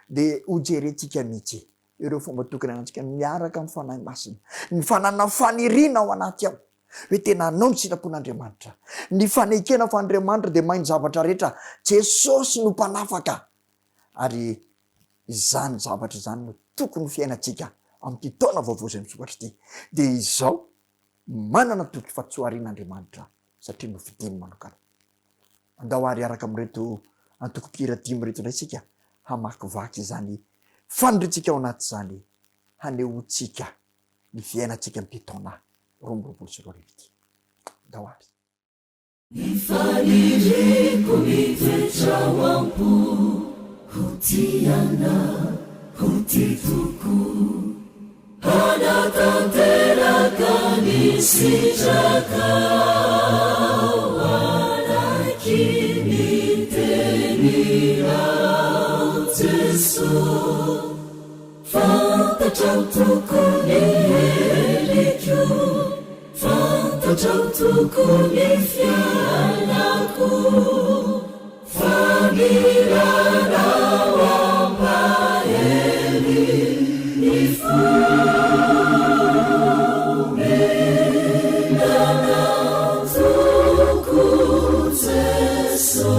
de hojerentsika mihitsy ireo fomba tokony anantsika miaraka amin'ny fanahy masina ny fanana fanirina ao anaty ao hoe tena anao ny sitrapon'Andriamanitra ny fanekena fa Andriamanitra de mainy zavatra rehetra Jesosy no mpanafaka ary izany zavatra izany no tokony fiainantsika amin'ity taona vaovao zay misokatra ity de izao manana toky fa tsy ho arian'Andriamanitra satria no fidiny manokana. Andao ary araka amin'reto antokopira 5 reto indray sika hamakivaky izany faniritsika ao anaty zany hanehotsika ny fiainantsika amin'ity taona 2024 ity. Andao ary Nifaniriko mitoetra wampo hutiana hutituku anatanteraka nisitraka wanakimitenirao Jesu fantatrao tokony heliko fantatrao tokony fianako fanirana wampaheri nifumenana tuku Jesu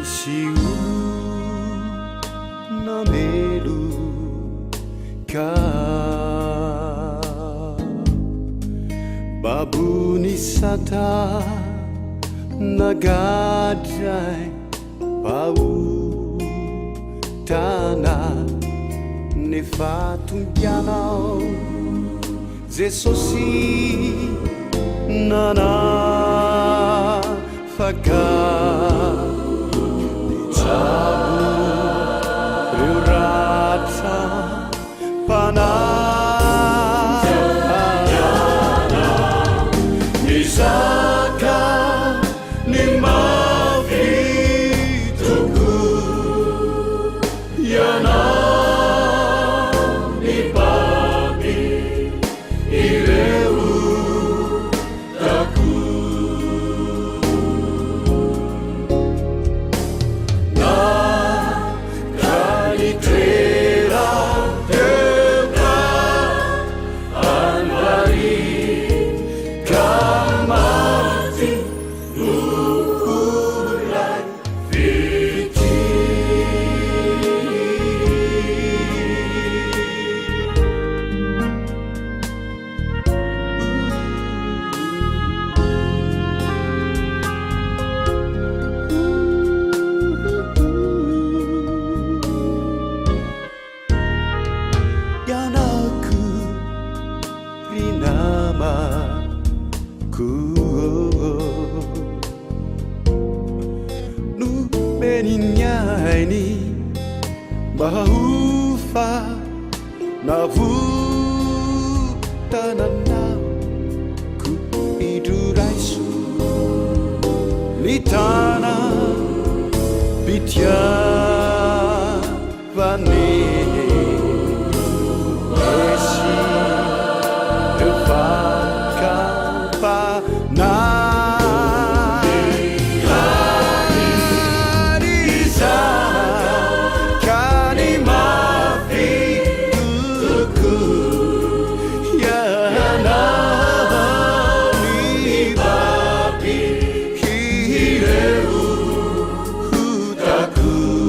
石を舐めるかバブにさたnagadai pautana ne fatumpianao Jesosi nana faka dicabu riurata pana Isaka ni mavituku yana ni papi ireu taku na kalitera teka anvari kamati lukulai fiti Yanaku rinamaku Nubeninyai Mahufa Navutanana Ku iduraisu Litana Bitya Vani Esi Evaka Na Ku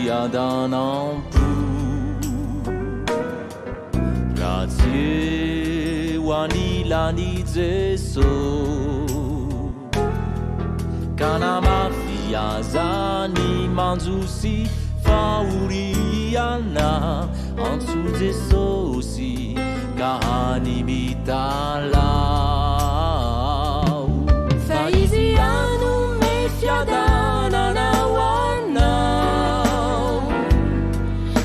fiadanampo grazie ho anilany Jeso ka namafiazany manjosy faoriana antso Jesosy ka hany mitalao fa izy anome fiadanana ho anao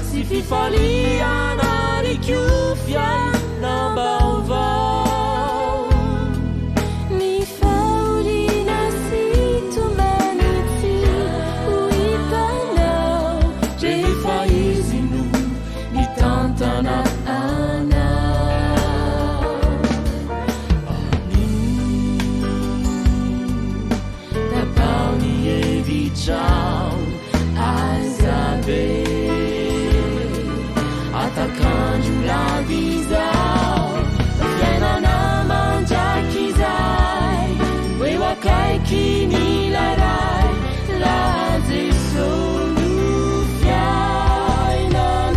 sy fifaliana rikiofia nambaovao ny faoliana sy tomanitsy ho hitanao rehefa izy no mitantana azabe atakanjo lavizao fiainana manjakizay hoe wakaiky nilaray la Jeso no fiainanao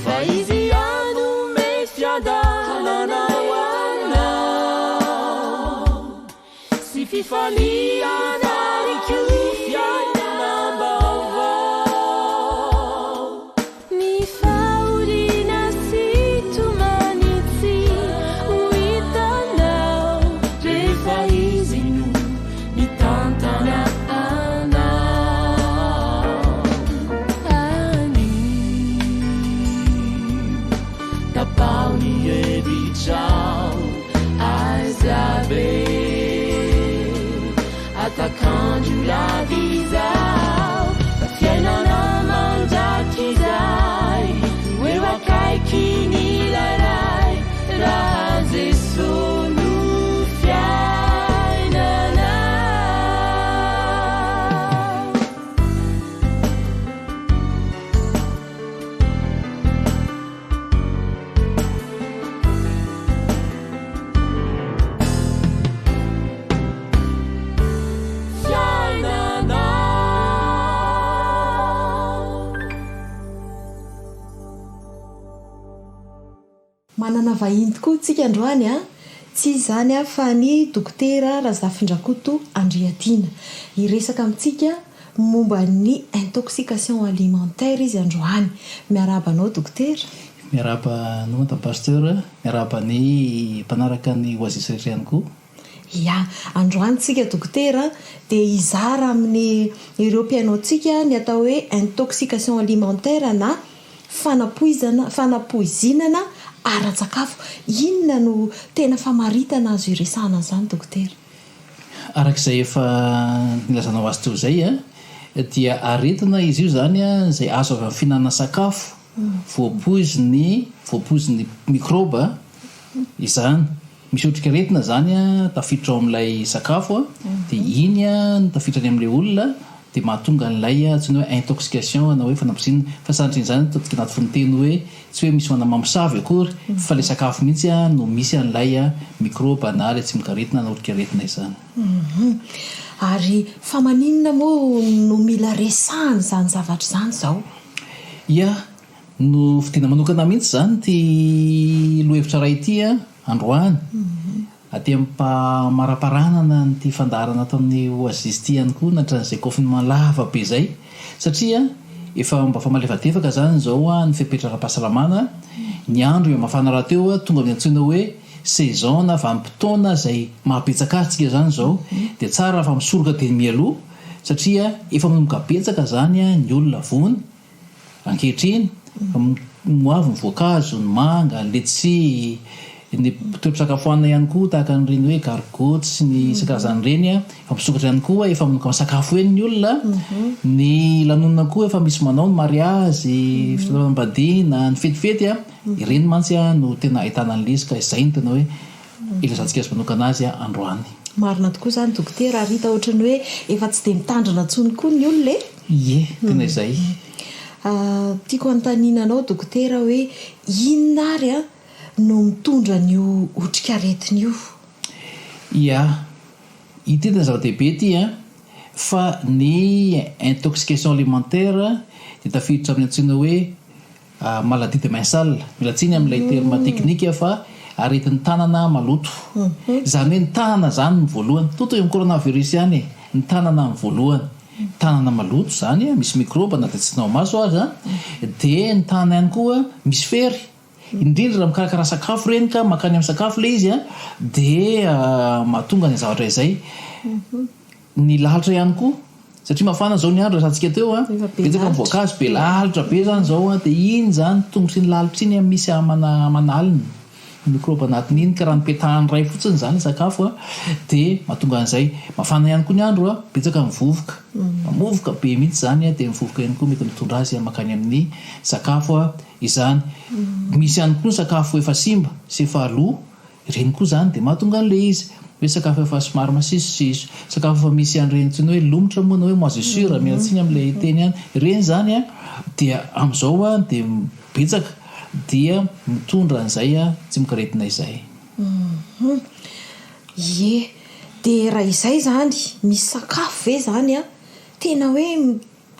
fa izy anome fiadanana ho anao sy fifaliana atakanjo lavizao fiainana manjakizay hoe wakaiky nilaray raha Jeso no fiainanao manana vahiny tokoa tsika androany a tsy zany a fa ny dokotera Razafindrakoto Andriadina iresaka amintsika momba ny intoxication alimentaire izy androany miarabanao dokotera miarabanao ta pasteur miarabany mpanaraka ny oazisy ihany koa ya androany tsika dokotera de izara amin'ny ireo mpiainaotsika ny atao hoe intoxication alimentaire na fanapoizinana ara-tsakafo inona no tena famaritana azo iresana zany dokotera arak'izay efa nilazanao azy teo zay dia aretina izy io zany zay azo avy amin'ny fihinanana sakafo voapoiziny mikroba izany misy otrika aretina zany tafiditra ao amin'ilay sakafo de iny no tafiditra any amin'ilay olona de mahatonga an'ilay tsy hoe intoxication na hoe fanamposinana fa sanatrin' zany totika anaty fonoteny hoe tsy hoe misy manamamosavy akory fa le sakafo mihitsy no misy an'ilay mikroba na le tsy mikaretina na otrika aretina izany ary fa maninona moa no mila resahany zany zavatra zany zao ia no fitena manokana mihitsy zany ty lohevitra ray ity androany aty ampamaraparanana ny ty fandarana atao amin'ny oazisty ihany koa natran'izay confinement lava be zay satria efa mba fa malefadefaka zany zao ny fipetrara-pahasalamana ny andro mafana raha teo tonga amin'ny antsoina hoe saison na vanim-potoana zay mahabetsaka azy tsika zany zao de tsara fa misoroka teny mialoha satria efa manomboka betsaka zany ny olona vony ankehitriny moavy ny voankazo ny manga ny letsia ny toepisakafoanina ihany koa tahaka nyreny hoe gargotte sy ny sakarazany reny fa misokatra ihany koa efa manomboka misakafo eny ny olona ny lanonina koa efa misy manao ny mariazy fitambadina ny fetifety ireny mantsy no tena ahitana ny lesika izay ny tena hoe ilazantsika azy manokana azy androany marina tokoa zany dokotera ary hita ohatrany hoe efa tsy de mitandrina ntsony koa ny olona ie tena izay tiako antaninanao dokotera hoe inona ary no mitondra nyo otrika aretina io ia ity tena zava-dehibe ty fa ny intoxication alimentaire de tafiditra amin'ny antsoina hoe maladie de Mensal. Mila tsiny amin'ilay terme teknika fa aretin'ny tanana maloto. Zany hoe ny tanana zany ny voalohany. Toto eo amin'ny coronavirus ihany ny tanana ny voalohany. Tanana maloto zany misy microbe na tsy maso azy de ny tanana ihany koa misy fery. Indrindra raha mikarakara sakafo reny ka makany amin'ny sakafo le izy de mahatonga ny zavatra izay. Ny lalitra ihany koa satria mafana zao ny andro rasantsika teo betsaka ny voankazo be lalitra be zany zao de iny zany tongotra ny lalitra iny misy manaliny microbe anatin'iny ka raha nipetahany ray fotsiny zany sakafo de mahatonga an'izay mafana ihany koa ny andro betsaka mivovoka mamovoka be mihitsy zany de mivovoka ihany koa mety mitondra azy makany amin'ny sakafo izany. Misy ihany koa sakafo efa simba sy efa lo reny koa zany de mahatonga an'le izy hoe sakafo efa somary masisosiso, sakafo efa misy an'ireny tsiny hoe lomotra moa na hoe moisissure mialatsiny amin'ilay teny ihany reny zany dia amin'izao de betsaka dia mitondra an'izay tsy mikaretina izay. Ie de raha izay zany misy sakafo ve zany tena hoe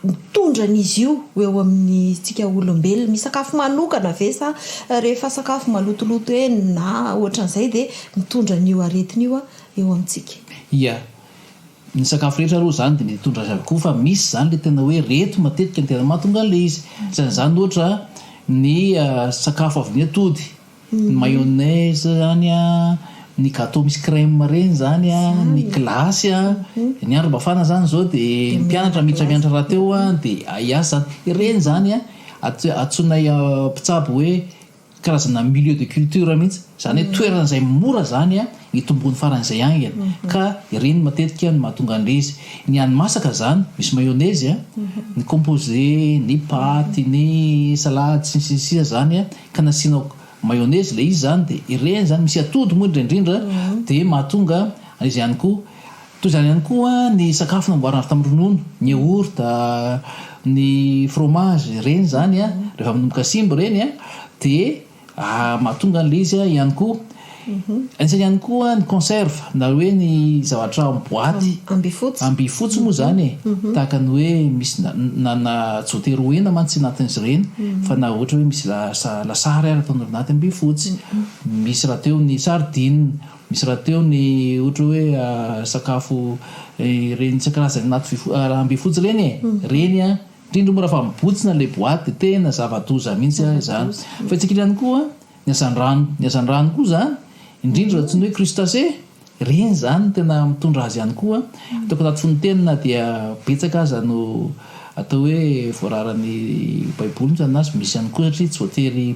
mitondra an'izy io eo amin'ny tsika olombelona, misy sakafo manokana ve sa rehefa sakafo malotoloto hoe na ohatran'izay de mitondra an'io aretina io eo amintsika? Ia, ny sakafo rehetra aloha zany de mitondra azy avokoa fa misy zany le tena hoe reto matetika ny tena mahatonga an'le izy. Zany ohatra ny sakafo avy ny atody, ny mayonnaise zany ny gâteau misy crème reny zany ny glasy ny andro mafana zany zao de mpianatra mianatra raha teo de aiasa reny zany atsonay mpitsabo hoe karazana milieu de culture mihitsy zany hoe toerana izay mora zany ny tombony faran'izay angena ka reny matetika ny mahatonga an'le izy. Ny hani-masaka zany misy mayonnaise ny composé ny paty ny salade sisa zany ka nasinao mayonnaise le izy zany de ireny zany misy atody moa indrindra de mahatonga izy ihany koa. Toy izany ihany koa ny sakafo namboarina avy tamin'ny ronono, ny yaourt, ny fromage reny zany rehefa manomboka simba reny de mahatonga an'le izy ihany koa. Anisany ihany koa ny conserve na hoe ny zavatra boaty ambifotsy moa zany tahaka ny hoe misy na joteroena mantsy anatin'izy reny fa na ohatra hoe misy lasary ataon'olo anaty ambifotsy, misy raha teo ny sardine, misy raha teo ny ohatra hoe sakafo reny tsy karazany anaty ambifotsy reny reny indrindra moa raha fa mibotsina le boaty tena zava-doza mihitsy zany. Fa itsika ihany koa ny azandrano koa zany indrindra raha tsy ny hoe crustacé reny zany tena mitondra azy ihany koa. Ataoko anaty fontenina dia betsaka aza no atao hoe voararan'ny baiboly mihitsy anazy misy ihany koa satria tsy voatery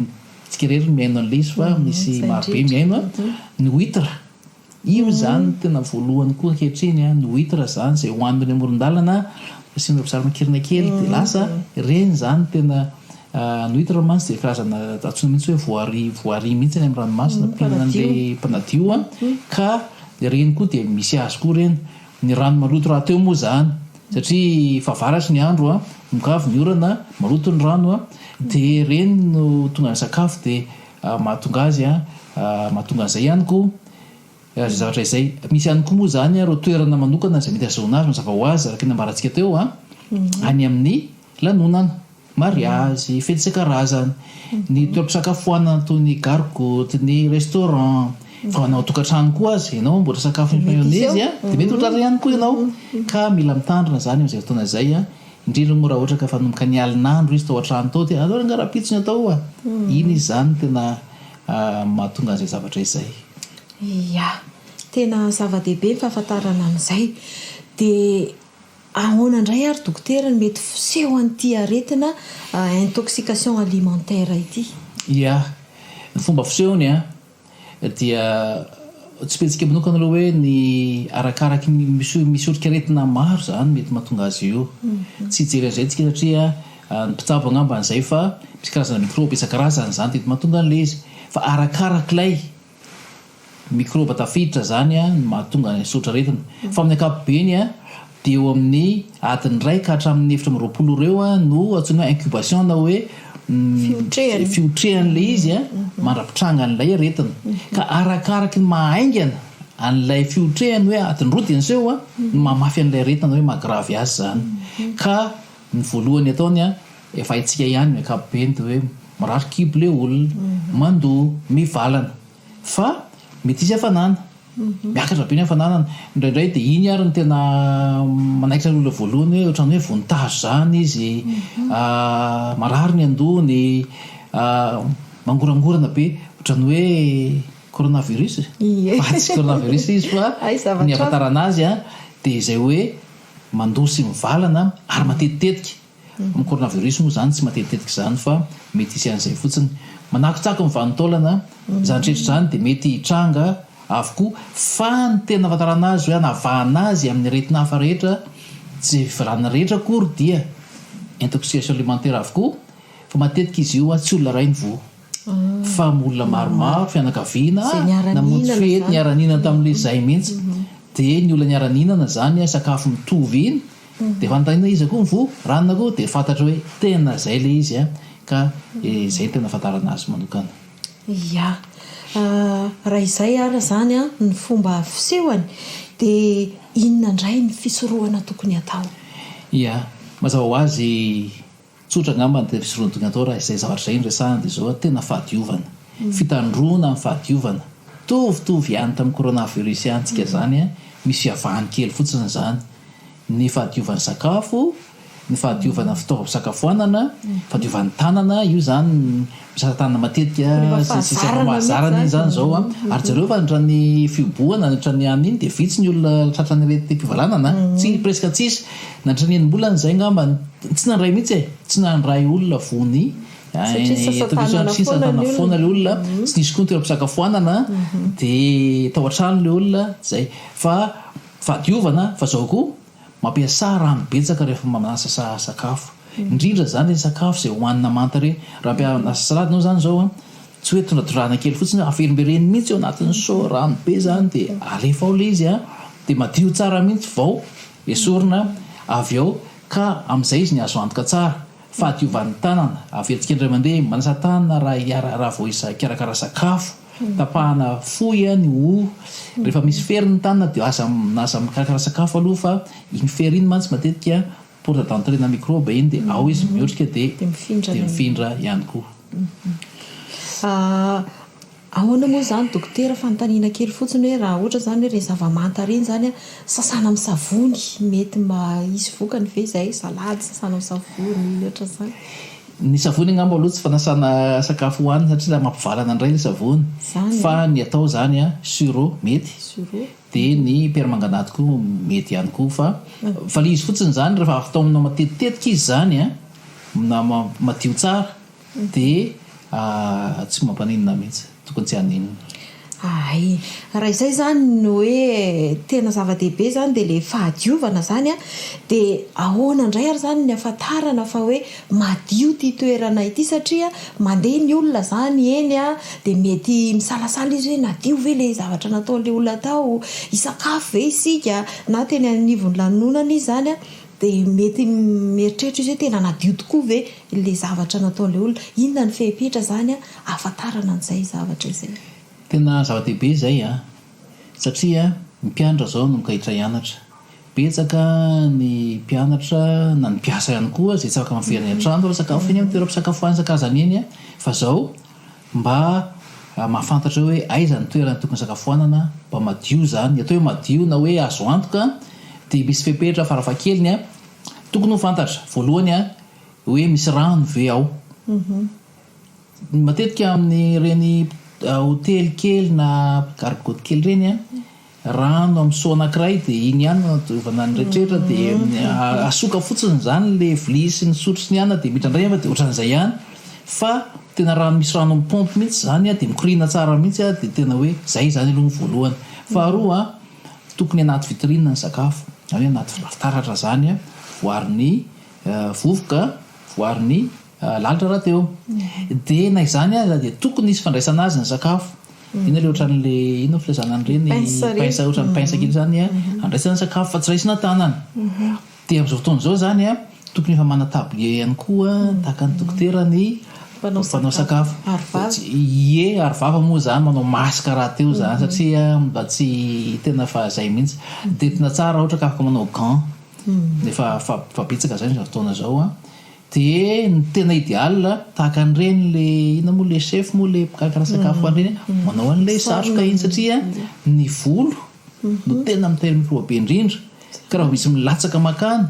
tsika rery miaino an'le izy fa misy marobe miaino ny huître io zany tena voalohany koa ankehitriny ny huître zany izay hohaniny amoron-dalana asiana ry makirina kely de lasa reny zany tena ny huître mantsy de karazana atsona mihitsy hoe voary mihitsy amin'ny ranomasina mpihinana an'le mpanadio ka reny koa de misy azy koa reny. Ny rano maloto raha teo moa zany satria favaratry ny andro mokavy ny orana maloto ny rano de reny no tonga ny sakafo de mahatonga azy mahatonga an'izay ihany koa zavatra izay. Misy ihany koa moa zany ro toerana manokana izay mety azahoana azy mazava ho azy araka ny ambaratsika teo any amin'ny lanonana, mariage, fety isan-karazany, ny toeram-pisakafoanana toy ny gargote, ny restaurant, fa anao tokantrano koa azy ianao mbola sakafo mayonnaise de mety ohatrary ihany koa ianao ka mila mitandrina zany amin'izay fotoana izay indrindra moa raha ohatra ka fa nomboka ny alinandro izy tao an-trano tao de atao angarapitsony atao iny izy zany tena mahatonga an'izay zavatra izay. Ya tena zava-dehibe ny fahafantarana an'izay de ahoana indray ary dokotera ny mety fiseho an'ity aretina intoxication alimentaire ity? Ia, ny fomba fisehony dia tsy petsika manokana aloha hoe ny arakaraky misy orika aretina maro zany mety mahatonga azy io tsy hijery an'izay tsika satria ny mpitsabo angamba an'izay fa misy karazana microbe isan-karazany zany tety mahatonga an'le izy fa arakarak'ilay microbe tafiditra zany no mahatonga ny sotra aretina fa amin'ny ankapobeny de eo amin'ny adiny ray ka hatramin'ny efitra amby roapolo ireo no atsoina hoe incubation na hoe fiotrehan'le izy mandrapitranga an'ilay aretina ka arakaraky ny mahaingana an'ilay fiotrehany hoe atindrodiny zao a mamafy an'ilay retana hoe magravy azy zany ka ny voalohany ataony a efa itsika ihany ny akapobeny de hoe mirary kibo le olona mandoa mivalana fa mety izy hafanana miakatra be ny hafananana indraindray de iny ary ny tena manaikitra ny olona voalohany hoe ohatrany hoe vonintazo zany izy marary ny andony mangorangorana be ohatrany hoe coronavirus fa tsy coronavirus izy fa ny afatarana azy a de izay hoe mandoa sy mivalana ary matetitetika amin'ny coronavirus moa zany tsy matetitetika zany fa mety isy an'izay fotsiny manakotsako ny vanitaolana zany tretra zany de mety hitranga avokoa fa ny tena afatarana azy hoe anavahana azy amin'ny retina hafa rehetra tsy vilana rehetra kory dia intoxication alimentaire avokoa fa matetika izy io a tsy olona ray ny vo fa molona maromaro fianakaviana namonjy fety niara-ninana tamin'le zay mihitsy de ny olona niara-ninana zany a sakafo mitovy iny de fantanina izy koa mivo ranona koa de fantatra hoe tena zay le izy a ka zay tena fatarana azy manokana ya raha izay ara zany a ny fomba fisehoany de inona indray ny fisorohana tokony atao ia mazava ho azy tsotra ngamba ny fisorohana tokony atao raha izay zavatra zay nyresahana de zao tena fahadiovana fitandrona amin'ny fahadiovana tovitovy ihany tamin'ny coronavirus ihantsika zany a misy fiavahany kely fotsiny zany ny fahadiovany sakafo ny fahadiovana fitaovam-pisakafoanana fahadiovany tanana io zany misatanana matetika mahazarana iny zany zao a ary zareo fa ntrany fioboana ntrany any iny de vitsy ny olona tratrany rety mpivalanana tsy presque tsisy nantrany enimbolana zay ngamba tsy nandray mihitsy tsy nandray olona vony satana foana le olona tsy nisy koa ny toeram-pisakafoanana de tao an-trano le olona zay fa fahadiovana fa zao koa mampiasa rano betsaka rehefa manasa sakafo indrindra zany ny sakafo zay hoanina manta reny raha mpianasa salady nao zany zao a tsy hoe tondratondrana kely fotsiny aferimbereny mihitsy eo anatin'ny so rano be zany de alefa ao le izy a de madio tsara mihitsy vao esorina avy ao ka am'izay izy ny azo antoka tsara fahadiovan'ny tanana avetika indray mandeha manasa tanana raha vao isakarakara sakafo tapahana foya ny o rehefa misy fery ny tanana de nasa mikarakara sakafo aloha fa iny fery iny mantsy matetika porte d'entrée na microbe iny de ao izy mihotrika de mifindra ihany koa ahoana moa zany dokotera fanontaniana kely fotsiny hoe raha ohatra zany hoe re zavamanta reny zany a sasana amin'ny savony mety mba isy vokany ve zay salady sasana amin'ny savony ohatra zany ny savony ngamba aloha tsy fanasana sakafo hoanina satria raha mampivalana indray le savony fa ny atao zany a suro mety de ny permanganaty koa mety ihany koa fa le izy fotsiny zany rehefa ataonao matetitetika izy zany a na madio tsara de tsy mampaninina mihitsy tokony tsy haninina ay raha izay zany no hoe tena zava-dehibe zany de le fahadiovana zany a de ahoana indray ary zany ny afatarana fa hoe madio ty toerana ity satria mandeha ny olona zany eny a de mety misalasala izy hoe nadio ve le zavatra nataon'le olona tao isakafo ve isika na teny anivony lanonana izy zany a de mety mieritreritra izy hoe tena nadio tokoa ve le zavatra nataon'le olona inona ny fehipitra zany a afatarana an'izay zavatra izay tena zava-dehibe zay a satria ny mpianatra zao no mikahitra hianatra betsaka ny mpianatra na ny mpiasa ihany koa zay tsy afaka maferiny an-trano sakafo eny amin'ny toeram-pisakafoanana sakazany eny a fa zao mba mahafantatra hoe aiza ny toerana tokony sakafoanana mba madio zany atao hoe madio na hoe azo antoka de misy fepetra farafakeliny a tokony ho fantatra voalohany a hoe misy rano ve ao matetika amin'ny reny hotely kely na gargote kely reny a rano amin'ny so anankiray de iny ihany natovana ny rehetrrehetra de asoka fotsiny zany le vilia sy ny sotro sy ny ihana de mitrandray fa de ohatran'izay ihany fa tena rano misy rano amin'ny pompe mihitsy zany a de mikorina tsara mihitsy a de tena hoe zay zany aloha ny voalohany faharoa a tokony anaty vitrine ny sakafo na hoe anaty fitaratra zany a voariny vovoka voariny lalitra raha teo de na izany a de tokony isy fandraisana azy ny sakafo ina le ohatran'le ino filazana an'ireny pince ohatran'ny pince kely zany a andraisana sakafo fa tsy raisina tanana de am'izao fotoana zao zany a tokony efa mana tablier ihany koa tahaka ny dokotera ny Fanao sakafo. Ie, arivava moa zany manao masaka raha teo zany satria mba tsy tena fa zay mihitsy. Tetina tsara ohatra ka afaka manao gant. Nefa fabitsaka zay fotoana zao a. De ny tena idéal tahaka an'ireny le ina moa le chef moa le mpikarakara sakafo an'ireny manao an'ilay satroka iny satria ny volo no tena mitahiry mikroba be indrindra ka raha misy milatsaka makany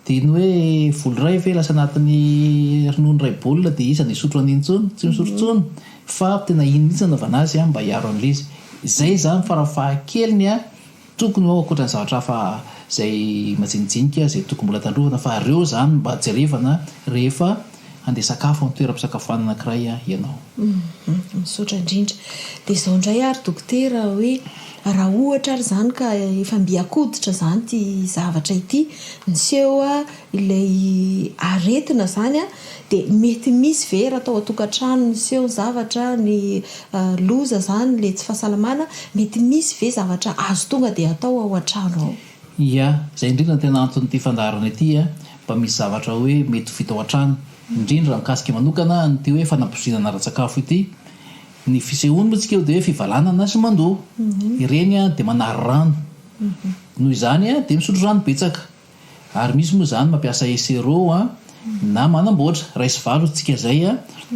dia iny hoe volo ray ve lasa anatin'ny ronono ray baolina dia izy nisotro an'iny intsony tsy misotro intsony fa tena iny mihitsy anaovana azy mba hiaro an'ilay izy izay zany farafahakeliny a tokony ao ankoatra ny zavatra hafa zay majinijinika zay tokony mbola tandrovana fa ireo zany mba jerevana rehefa andeha sakafo amin'ny toeram-pisakafoanana anankiray ianao. Misaotra indrindra. Dia izao indray ary dokotera hoe raha ohatra ary zany ka efa mbiakoditra zany ty zavatra ity niseho ilay aretina zany dia mety misy ve raha atao atokantrano niseho zavatra ny loza zany le tsy fahasalamana mety misy ve zavatra azo tonga dia atao ao an-trano ao? Ia, zay indrindra tena anton'ity fandarana ity mba misy zavatra hoe mety vita ao an-trano indrindra raha mikasika manokana nyty hoe fanampozinana ara-tsakafo ity ny fisehoany moa tsika eo dia hoe fivalanana sy mandoa ireny dia manary rano noho izany dia misotro rano betsaka ary misy moa zany mampiasa esero na manamboatra raisy valo tsika zay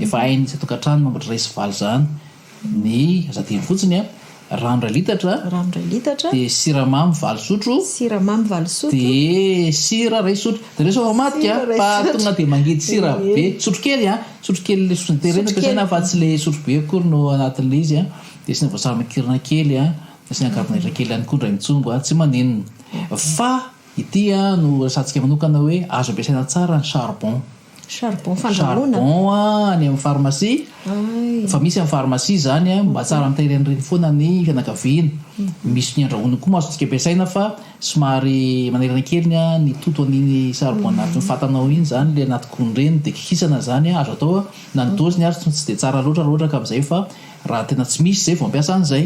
efa hainy tsy atokantrano mamboatra raisy valo zany ny azadiny fotsiny rano 2 litatra dia siramamy 4 sotro dia sira 2 sotro dia rehefa mamadika fa tonga dia mangidy sira be sotro kely le sotrony terena ampiasaina fa tsy le sotro be akory no anatin'le izy dia sina voasary makirana kely sina karbonatra kely ihany koa ndray mitsongo tsy maninona fa ity no rasantsika manokana hoe azo ampiasaina tsara ny charbon fandrahoana any amin'ny pharmacie fa misy amin'ny pharmacie zany mba tsara mitahiry an'ireny foana ny fianakaviana misy ny andrahoana koa mazotsika ampiasaina fa somary manerana keliny ny toto an'iny charbon anaty fatanao iny zany le anaty gony reny dia kikisana zany azo atao na ny doziny ary tsy dia tsara loatra ka amin'izay fa raha tena tsy misy zay vao mampiasa an'izay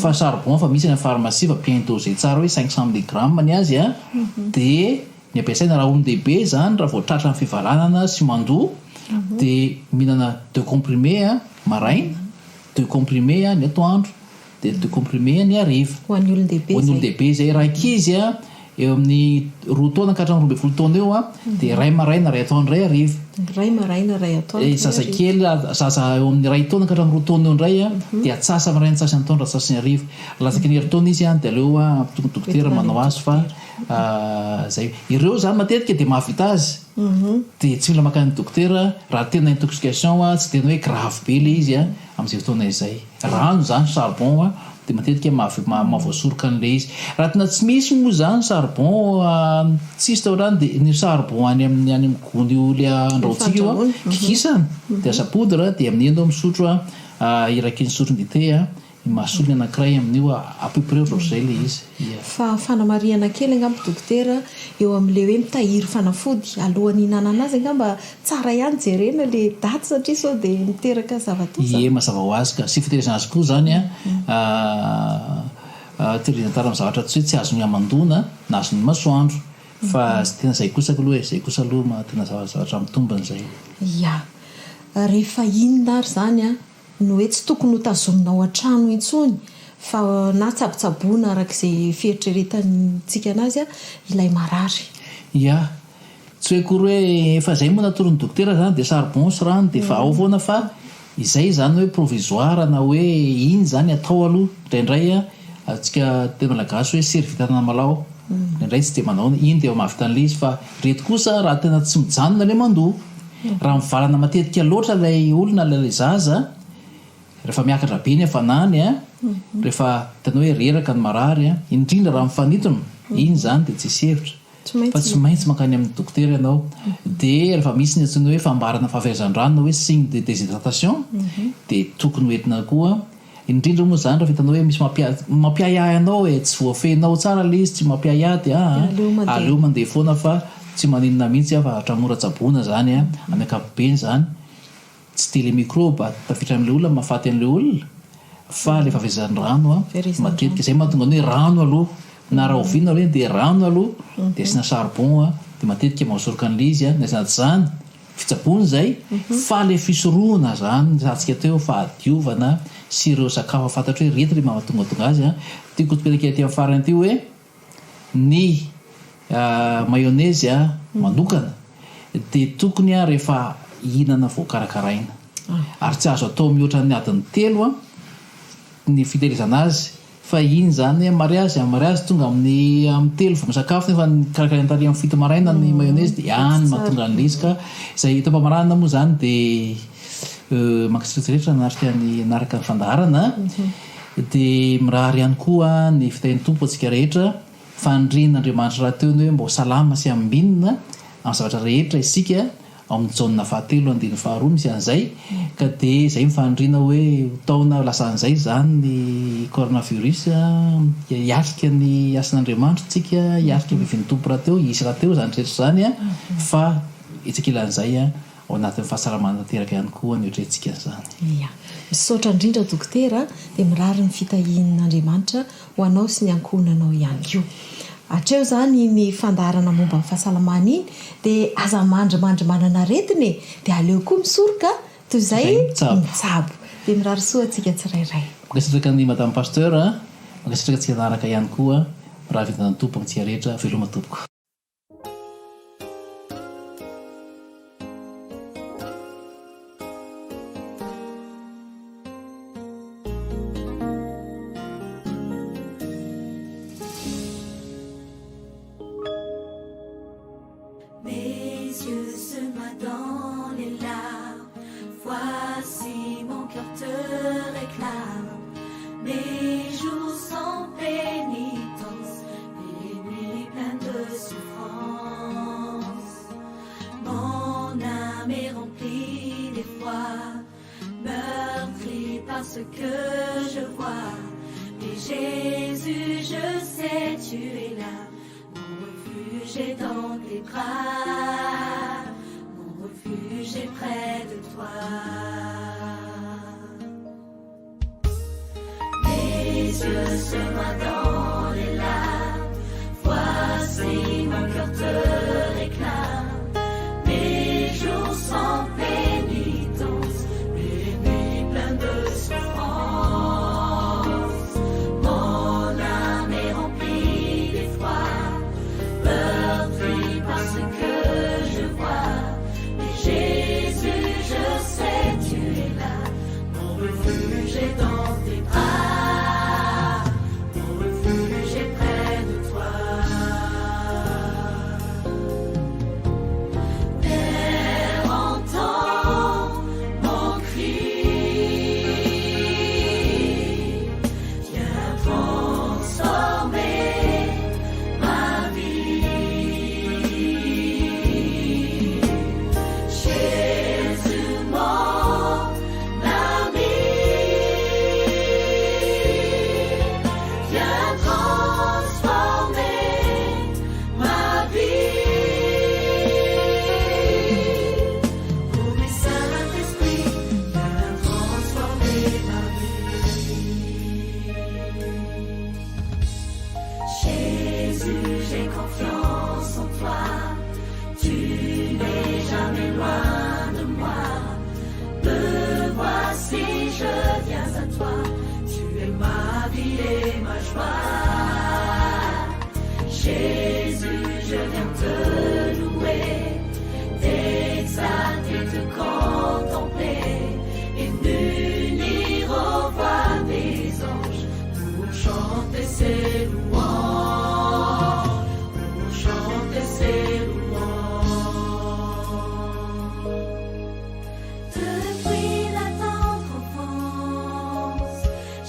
fa charbon fa misy any amin'ny pharmacie fa bien dosé tsara hoe 500 mg ny azy dia ny ampiasaina raha olon-dehibe zany raha vao tratra ny fivalanana sy mandoa dia mihinana 2 comprimé maraina 2 comprimé ny atoandro dia 2 comprimé ny hariva ho an'ny olon-dehibe zay raha kizy eo amin'ny 2 taona ka hatramin'ny 12 taona eo dia ray maraina ray atoandro ray hariva sasakely sasa eo amin'ny ray taona ka hatramin'ny 2 taona eo indray dia atsasa maraina atsasany taona atsasany hariva lasaka ny herintaona izy dia aleo tokony dokotera manao azy fa zay ireo zany matetika dia mahavita azy dia tsy mila makany dokotera raha tena intoxication tsy tena hoe grave be le izy amin'izay fotoana izay rano zany charbon dia matetika mahavoasoroka an'le izy raha tena tsy misy moa zany charbon tsisy tao rano dia ny charbon any amin'ny gony le andraotsika io kikisana dia asa poudre dia amin'iny ao misotro iraky ny sotro dité mahasolony anankiray amin'io à peu près ohatr'izay le izy fa fanamariana kely angamba dokotera eo amin'le hoe mitahiry fanafody alohan'ny hinanana azy angamba tsara ihany jerena le daty satria sao dia miteraka zavatoza mazava ho azy ka sy fitehirizana azy koa zany tehirizana tara amin'ny zavatra tsy azo ny amandona na azo ny masoandro fa tena zay kosa aloha tena zavatra mitombana zay rehefa inona ary zany no hoe tsy tokony ho tazominao an-trano intsony fa na tsabotsaboana arak'izay fieritreretantsika anazy ilay marary tsy hoe kory hoe efa zay moa natoron'ny dokotera zany dia charbon sy rano dia fa ao foana fa izay zany hoe provisoire na hoe iny zany atao aloha indraindray atsika tena malagasy hoe sery vitana malao indraindray tsy dia manao iny dia mahavita an'le izy fa reto kosa raha tena tsy mijanona le mandoa raha mivalana matetika loatra lay olona lay zaza rehefa miakatra be ny hafanany rehefa tena hoe reraka ny marary indrindra raha mifanitona iny zany dia tsy hevitra fa tsy maintsy mankany amin'ny dokotera ianao dia rehefa misy ny atsiny hoe fambarana fahaverezan-drano hoe signe de déshydratation dia tokony hoentina koa indrindra moa zany raha fitanao hoe misy mampiahiahy anao tsy voafehinao tsara le izy tsy mampiahiahy dia aleo mandeha foana fa tsy maninona mihitsy fa hatramora-tsaboana zany amin'ny ankapobeny zany tsy dia le microbe tafiditra amin'ilay olona mahafaty an'ilay olona fa le fahaverezan'ny rano matetika izay mahatonga ny hoe rano aloha na raha oviana hoe dia rano aloha dia asina charbon dia matetika mahasoroka an'le izy na izany fitsapony zay fa le fisoroana zany atsika teo fa adiovana sy ireo sakafo fantatra hoe rety le mamatongatonga azy a tiako toperakely ty amin'ny farany ty hoe ny mayonnaise a manokana de tokony a rehefa hihinana voakarakaraina ary tsy azo atao mihoatra ny adiny 3 a ny fitehirizana azy fa iny zany mariazy tonga amin'ny 3 vao misakafo nefa ny karakaraina tary amin'ny 7 maraina ny mayonnaise de any mahatonga ny lesika izay hita mpamarana moa zany de makasirehetra narikany naraka ny fandaharana de mirary ihany koa ny fitahin'ny tompo atsika rehetra fandrin'Andriamanitra raha teo ny hoe mbo salama sy ambinina amin'ny zavatra rehetra isika ao amin'ny jauna fahatelo andiny faharoa misy an'izay ka de zay mifandrina hoe taona lasan'izay zany ny coronavirus hiatrika ny asan'Andriamanitra tsika hiatrika vivin'ny tompo raha teo isy raha teo zany rehetra zany a fa itsakelan'izay a ao anatin'ny fahasalamana teraka ihany koa ny ohatrentsika zany misaotra indrindra dokotera dia mirary ny fitahin'Andriamanitra ho anao sy ny ankohonanao ihany koa atreo zany ny fandaharana momba ny fahasalamana iny dia aza mandrimandry manana aretiny dia aleo koa misoroka toy izay mitsabo dia mirary soa antsika tsirairay makasitraka ny madame pasteur makasitraka antsika naraka ihany koa raha vitana tompo amintsika rehetra veloma tompoko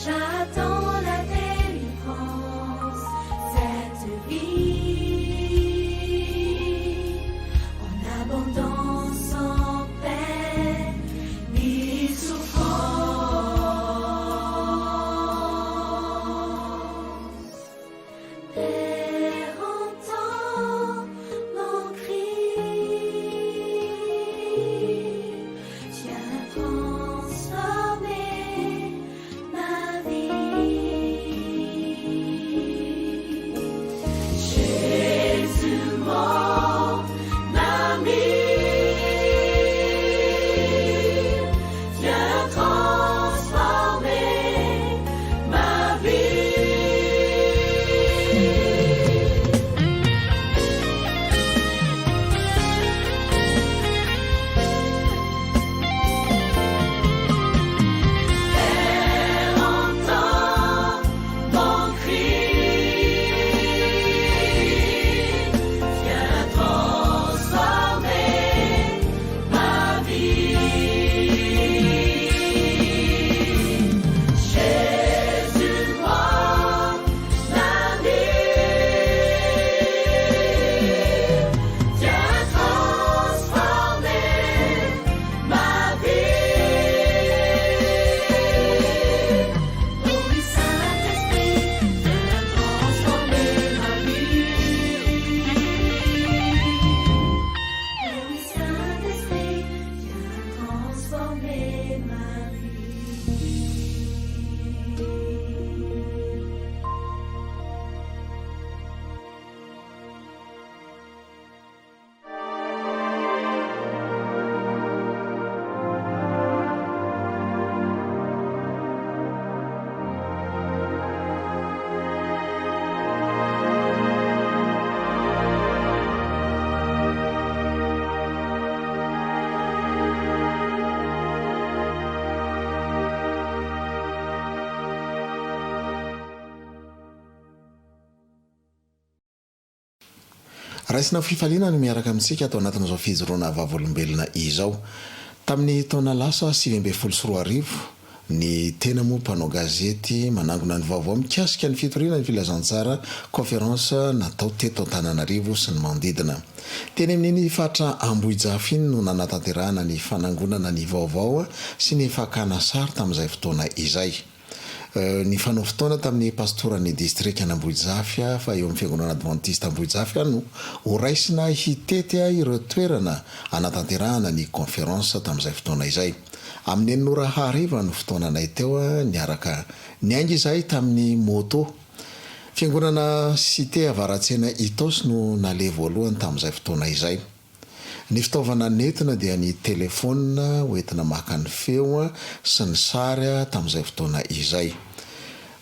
J'attends la délivrance, cette vie. raisina fifaliana no miaraka amintsika atao anatin'izao fijoroana vavolombelona izao. Tamin'ny taona lasa 2024 ny tena moa mpanao gazety manangona ny vaovao mikasika ny fitoriana ny filazantsara conférence natao teto Antananarivo sy ny manodidina. Teny amin'iny fatra Ambohijafy iny no nanatanterahana ny fanangonana ny vaovao sy ny fakana sary tamin'izay fotoana izay. Ny fanao fotoana tamin'ny pastoran'ny district Ambohijafy fa eo amin'ny fiangonana Adventiste Ambohijafy no horaisina hitety ireo toerana anatanterahana ny conférence tamin'izay fotoana izay. Amin'ny enora hariva no fotoananay teo niaraka niainga izay tamin'ny moto. Fiangonana Cité Avaratsena Itos no nale voalohany tamin'izay fotoana izay. Ny fitaovana nentina dia ny telefona hoentina maka ny feo sy ny sary tamin'izay fotoana izay.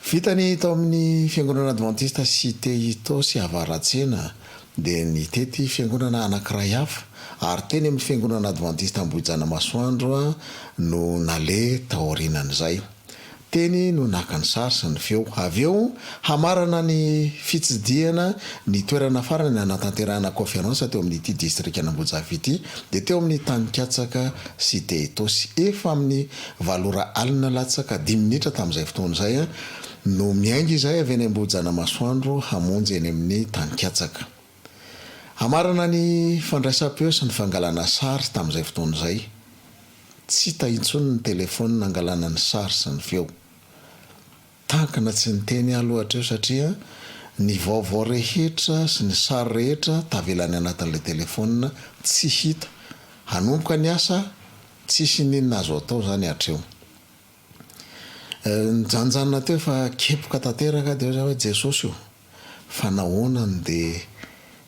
Vitany tao amin'ny fiangonana Adventiste Cité Itos Avaratsena dia nitety fiangonana anankiray hafa ary teny amin'ny fiangonana Adventiste Ambohijana Masoandro no nale taorinan'izay. Teny no naka ny sary sy ny feo. Avy eo hamarana ny fitsidiana ny toerana farany anatanterahana conférence teo amin'ity district Ambohijafy ity dia teo amin'ny Tanikatsaka Cité Itos. Efa amin'ny 8:00 latsaka 10 minitra tamin'izay fotoana izay no miainga izay avy any Ambohijana Masoandro hamonjy eny amin'ny Tanikatsaka. Hamarana ny fandraisam-peo sy ny fangalana sary tamin'izay fotoana izay. Tsy tahintsony ny telefona nangalana ny sary sy ny feo. Tankana tsy niteny alohatra eo satria ny vaovao rehetra sy ny sary rehetra tavelany anatin'ilay telefona tsy hita. Hanomboka ny asa tsisy ninona azo atao zany hatreo. Nijanjanona teo fa kepoka tanteraka dia hoe Jesosy io fa nahoana dia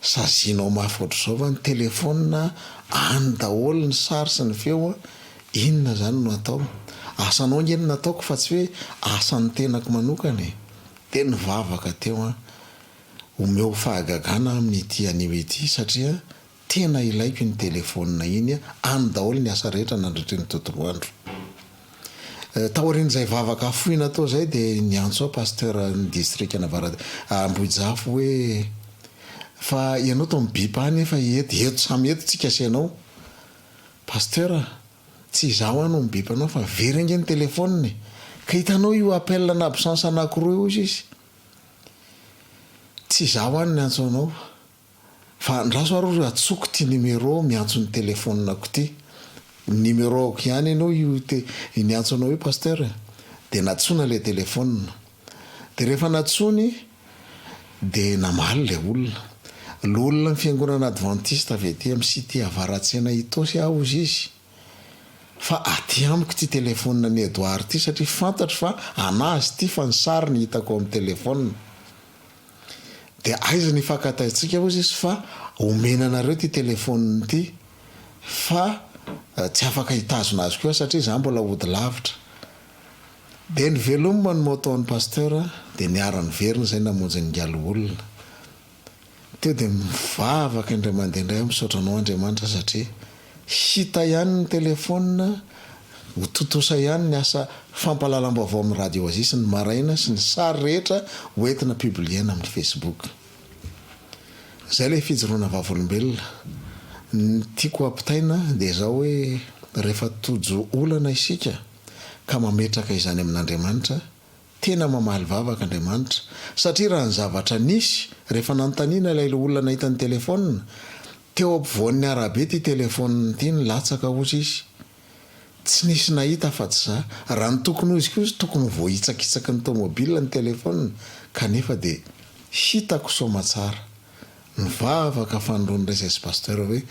sazinao mafy ohatr'izao va ny telefona any daholo ny sary sy ny feo inona zany no atao? Asanao ngeny nataoko fa tsy hoe asan'ny tenako manokana. Dia nivavaka teo omeo fahagagana amin'ity anio ity satria tena ilaiko ny telefona iny any daholo ny asa rehetra nandritry ny tontolo andro. Taorin'izay vavaka afoina tao zay dia niantso pasteur ny district Ambohijafy hoe fa ianao to mibipa any efa eto samy eto tsika asianao. Pasteur tsy izaho ano mibipanao fa verenge ny telefona ka hitanao io appel na absence anankiroa io izy. Tsy izaho any niantso anao fa ndraso aro atsoko ty numéro miantso ny telefonako ty. Numéro ko ihany ianao io niantso anao io pasteur dia natsona le telefona. Dia rehefa natsony dia namaly le olona. L'olona ny fiangonana Adventiste avy ety amin'ny Cité Avaratsena Itos aho izy. Fa aty amiko ty telefona ny Edouard ty satria fantatro fa anazy ty fa ny sary ny hitako amin'ny telefona. Dia aiza ny fankataitsika hozy izy fa omena anareo ty telefona ty fa tsy afaka hitazona azy koa satria izaho mbola ody lavitra. Dia ny velomma no motaon'ny pasteur dia niara-ny verina izay namonjy ny ngalo olona. Teo dia mivavaka indray mandeha indray misaotra anao Andriamanitra satria hita ihany ny telefona ho totosa ihany ny asa fampalalam-baovao amin'ny radio azy sy ny maraina sy ny sary rehetra hoentina publiena amin'ny Facebook. Izay ilay fijoroana vavolombelona. Ny tiako ampitaina dia izao hoe rehefa tojo olana isika ka mametraka izany amin'Andriamanitra tena mamaly vavaka Andriamanitra satria raha ny zavatra nisy rehefa nanontaniana ilay olona nahita ny telefona teo ampovoan'ny arabe ty telefona ty nilatsaka ozy izy. Tsy nisy nahita fa tsy za. Raha ny tokony ozy koa izy tokony voahitsakitsaky ny tomobile ny telefona kanefa dia hitako somatsara. Nivavaka fanirony resy sy pasteur hoe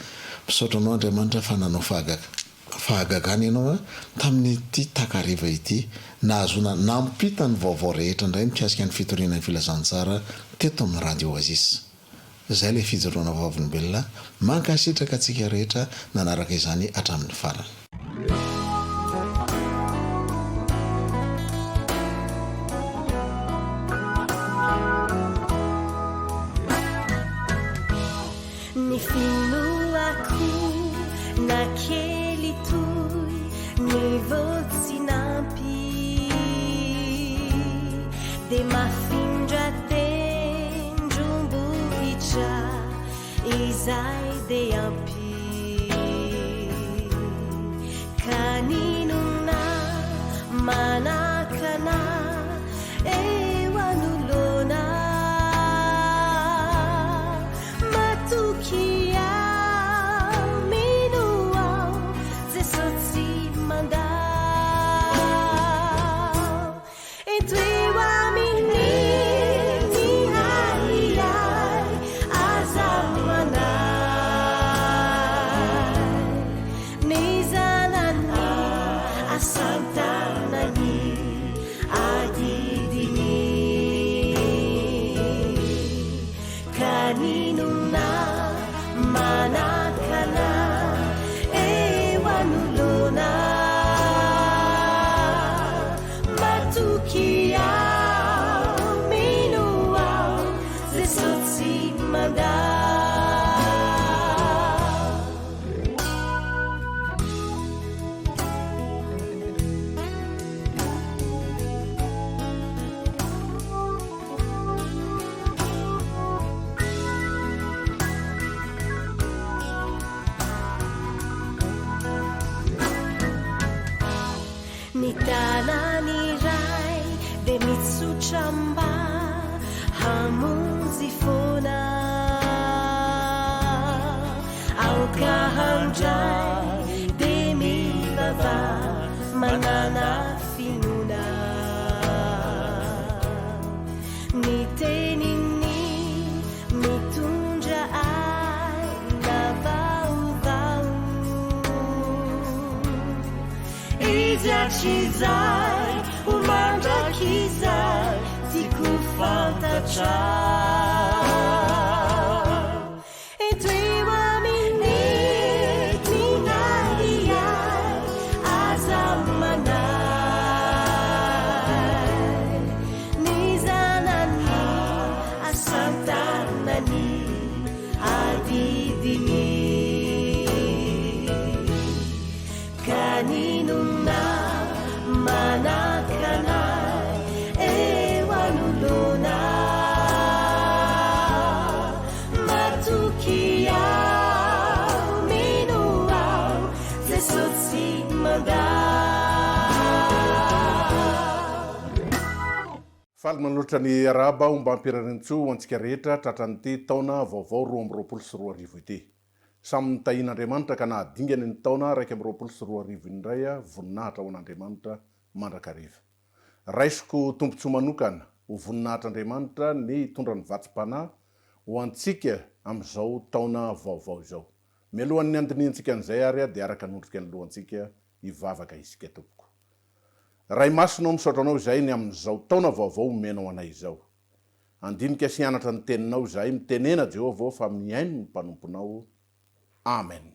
misaotra anao Andriamanitra fa nanao fahagagana ianao tamin'ny ity takariva ity nahazona nampita ny vaovao rehetra indray mikasika ny fitoriana ny filazantsara teto amin'ny radio Oasis. Izay ilay fijoroana vavolombelona mankasitraka antsika rehetra nanaraka izany hatramin'ny farany. Ny finoako nankely toy nivotsy nampy dia mafindra tendrombohitra izay dia ampy kaninona manakana eo anolona matoky ao mino ao Jesosy tsy mandao eto eo amin'ny mihahiay aza manay ny zanany asantanany adidiny kaninona manakana eo anolona matoky ao mino ao Jesosy tsy mandao ny tanany iray de mitsotra mba hamonjy foana aoka handray de mivava manana finona ny teniny mitondra aina vaovao izyatrizay ho mandrakizay tiako fantatra eto eo amin'ny tinahiyay aza manay ny zanany asantanany adidiny kaninona manakana eo anolona matoky ao mino ao Jesosy tsy mandao faly manolotra ny araba omba ampirarinitso ho antsika rehetra tratran'ity taona vaovao 2024 ity samy nitahin'Andriamanitra ka nahadingany ny taona 2024 indray voninahitra ho an'Andriamanitra mandrakariva raisiko tompontsoa manokana ho voninahitran'Andriamanitra ny hitondra ny vatsim-panahy ho antsika amin'izao taona vaovao izao mialohan'ny andiniantsika an'izay ary dia araka nondrika ny lohantsika hivavaka isika tompoko ray masonao misaotranao izay ny amin'izao taona vaovao omenao anay izao andinika sy anatra ny teninao izay mitenena Jehovah fa miaino ny mpanomponao amen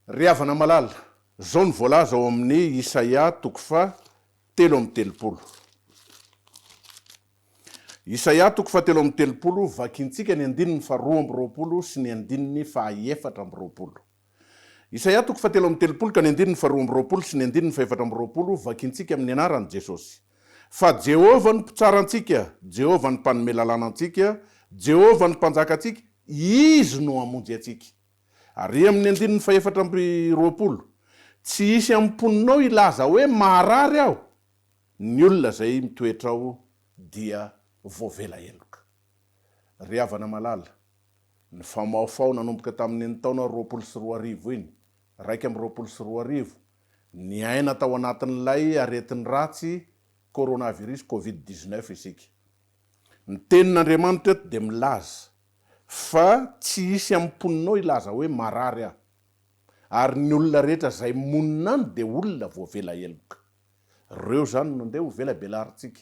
ry havana malala zao ny voalaza ao amin'ny Isaia 3:7 Isaia 3:7 vakintsika ny 2:20 sy ny 2:4 Isaia 3:7 ka ny 2:20 sy ny 2:4 vakintsika amin'ny anaran'i Jesosy fa Jehovah ny mpitsarantsika Jehovah ny mpanome lalàna antsika Jehovah ny mpanjaka antsika izy no amonjy antsika ary amin'ny 2:20 tsy isy amponinao ilaza hoe marary aho ny olona zay mitoetra ao dia voavela eloka ry havana malala ny famaofao nanomboka tamin'ny taona 2024 iny 2024 ny aina tao anatin'ilay aretin'ny ratsy coronavirus covid-19 isika ny tenin'Andriamanitra dia milaza fa tsy isy amponinao ilaza hoe marary aho ary ny olona rehetra zay monina any dia olona voavela eloka reo zany no ndeha ho vela belarintsika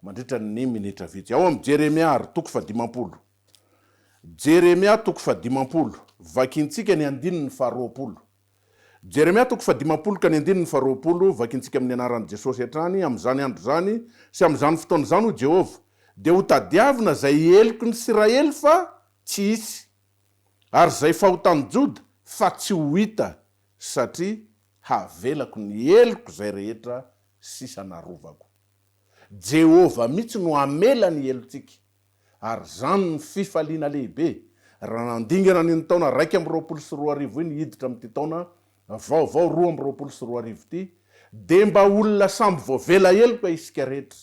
mandritra ny minitra vitsy ao amin'ny Jeremia 3:50 Jeremia 3:50 vakintsika ny 2:20 Jeremia 3:50 ka ny 2:20 vakintsika amin'ny anaran'i Jesosy hatrany amin'izany andro zany sy amin'izany fotoana zany ho Jehovah dia ho tadiavina zay eloko ny Israely fa tsy hisy ary zay fahotany Joda fa tsy ho hita satria havelako ny eloko zay rehetra sisa narovako Jehovah mitsy no amela ny elotsika ary zany ny fifaliana lehibe raha nandingana ny taona 1 iny hiditra am'ty taona vaovao 2 ty de mba olona samby voavela heloka isika rehetra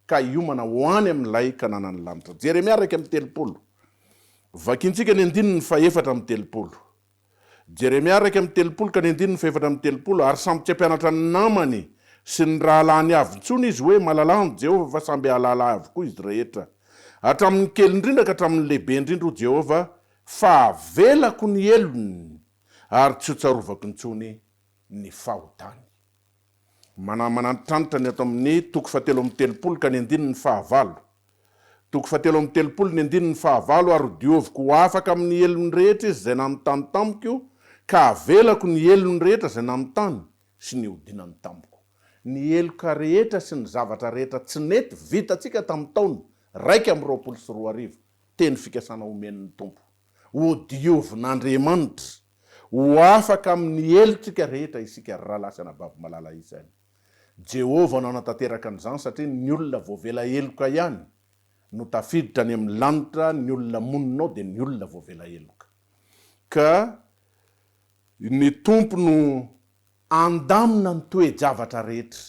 ka iomana hoany amin'ilay kananany lanitra. Jeremia 1:30 vakintsika ny 4:7 Jeremia 1:30 ka ny 4:7 ary samby tsy ampianatra ny namany sy ny rahalany avy ntsony izy hoe malalany Jehova fa samby ahalala avokoa izy rehetra hatramin'ny kely indrindra ka hatramin'ny lehibe indrindra o Jehova fa avelako ny elony ary tsy ho tsarovako ntsony ny fahotany. Manatranitra ny ato amin'ny 7:30 ka ny 9:9 7:30 ny 9:9 ary dioviko ho afaka amin'ny elony rehetra izy zay nanontany tamiko ka avelako ny elony rehetra zay nanontany sy ny odinany tamiko. Ny eloka rehetra sy ny zavatra rehetra tsy nety vitatsika tamin'ny taona 1:22 teny fikasana omen'ny tompo ho diovin'Andriamanitra ho afaka amin'ny elotsika rehetra isika rahalasana bavy malala isany. Jehova nanatanteraka an'izany satria ny olona voavela eloka ihany no tafiditra any amin'ny lanitra, ny olona moninao dia ny olona voavela eloka. Ka ny tompo no andamina ny toe-javatra rehetra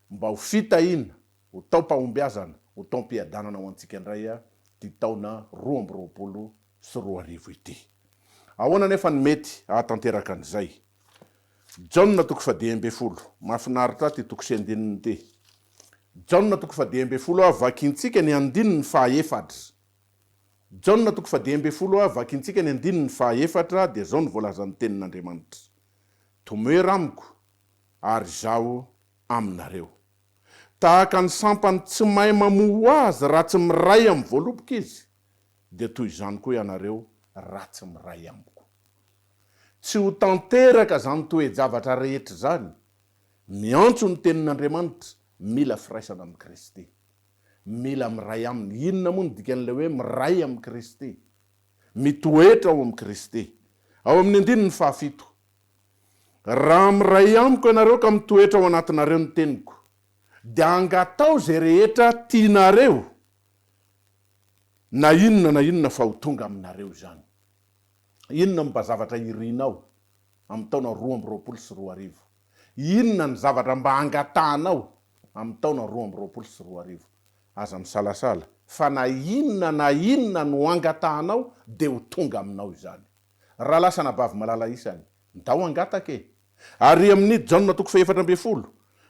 mba ho fitahiana, ho taom-pahombiazana, ho taom-piadanana ho antsika indray ty taona 2022 ity. Ahoana nefa ny mety ahatanteraka an'izay? Jaona 10:10 mahafinaritra ty toko sy andininy ty. Jaona 10:10 vakintsika ny andininy fahaefatra. Jaona 10:10 vakintsika ny andininy fahaefatra dia zao ny voalazan'ny tenin'Andriamanitra. Tomoera amiko ary zaho aminareo. Tahaka ny sampany tsy mahay mamoho azy raha tsy miray amin'ny voaloboka izy dia toy izany koa ianareo raha tsy miray amiko. Tsy ho tanteraka zany toe-javatra rehetra zany. Miantso ny tenin'Andriamanitra, mila firaisana amin'ny Kristy. Mila miray aminy. Inona moa ny dikan'ilay hoe miray amin'ny Kristy? Mitoetra ao amin'ny Kristy. Ao amin'ny 7:7 raha miray amiko ianareo ka mitoetra ao anatinareo ny teniko dia angatao zay rehetra tianareo na inona fa ho tonga aminareo zany. Inona mba zavatra irinao amin'ny taona 2022? Inona ny zavatra mba angatahanao amin'ny taona 2022? Aza misalasala fa na inona no angatahanao dia ho tonga aminao izany. Raha lasana bavy malala isany ndao angatake. Ary amin'ny Jaona 4:12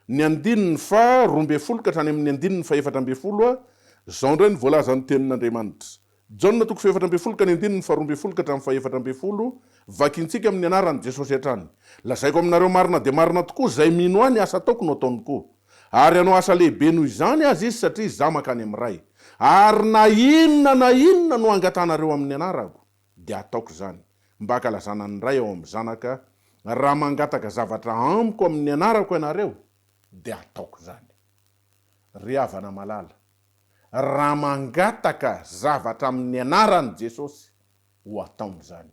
ny 2:12 ka hatrany amin'ny 2:14 zao ndray ny voalazan'ny tenin'Andriamanitra. Jaona 4:12 ka ny 2:12 ka hatramin'ny 4:12 vakintsika amin'ny anaran'i Jesosy hatrany. Lazaiko aminareo marina dia marina tokoa zay mino any asa ataoko no ataony koa. Ary anao asa lehibe noho izany azy izy satria za makany amin'ray. Ary na inona no angatanareo amin'ny anarako dia ataoko zany. Mba kalazana ny ray ao amin'ny zanaka, raha mangataka zavatra amiko amin'ny anarako ianareo dia ataoko zany. Ry havana malala, raha mangataka zavatra amin'ny anaran'i Jesosy ho ataony zany.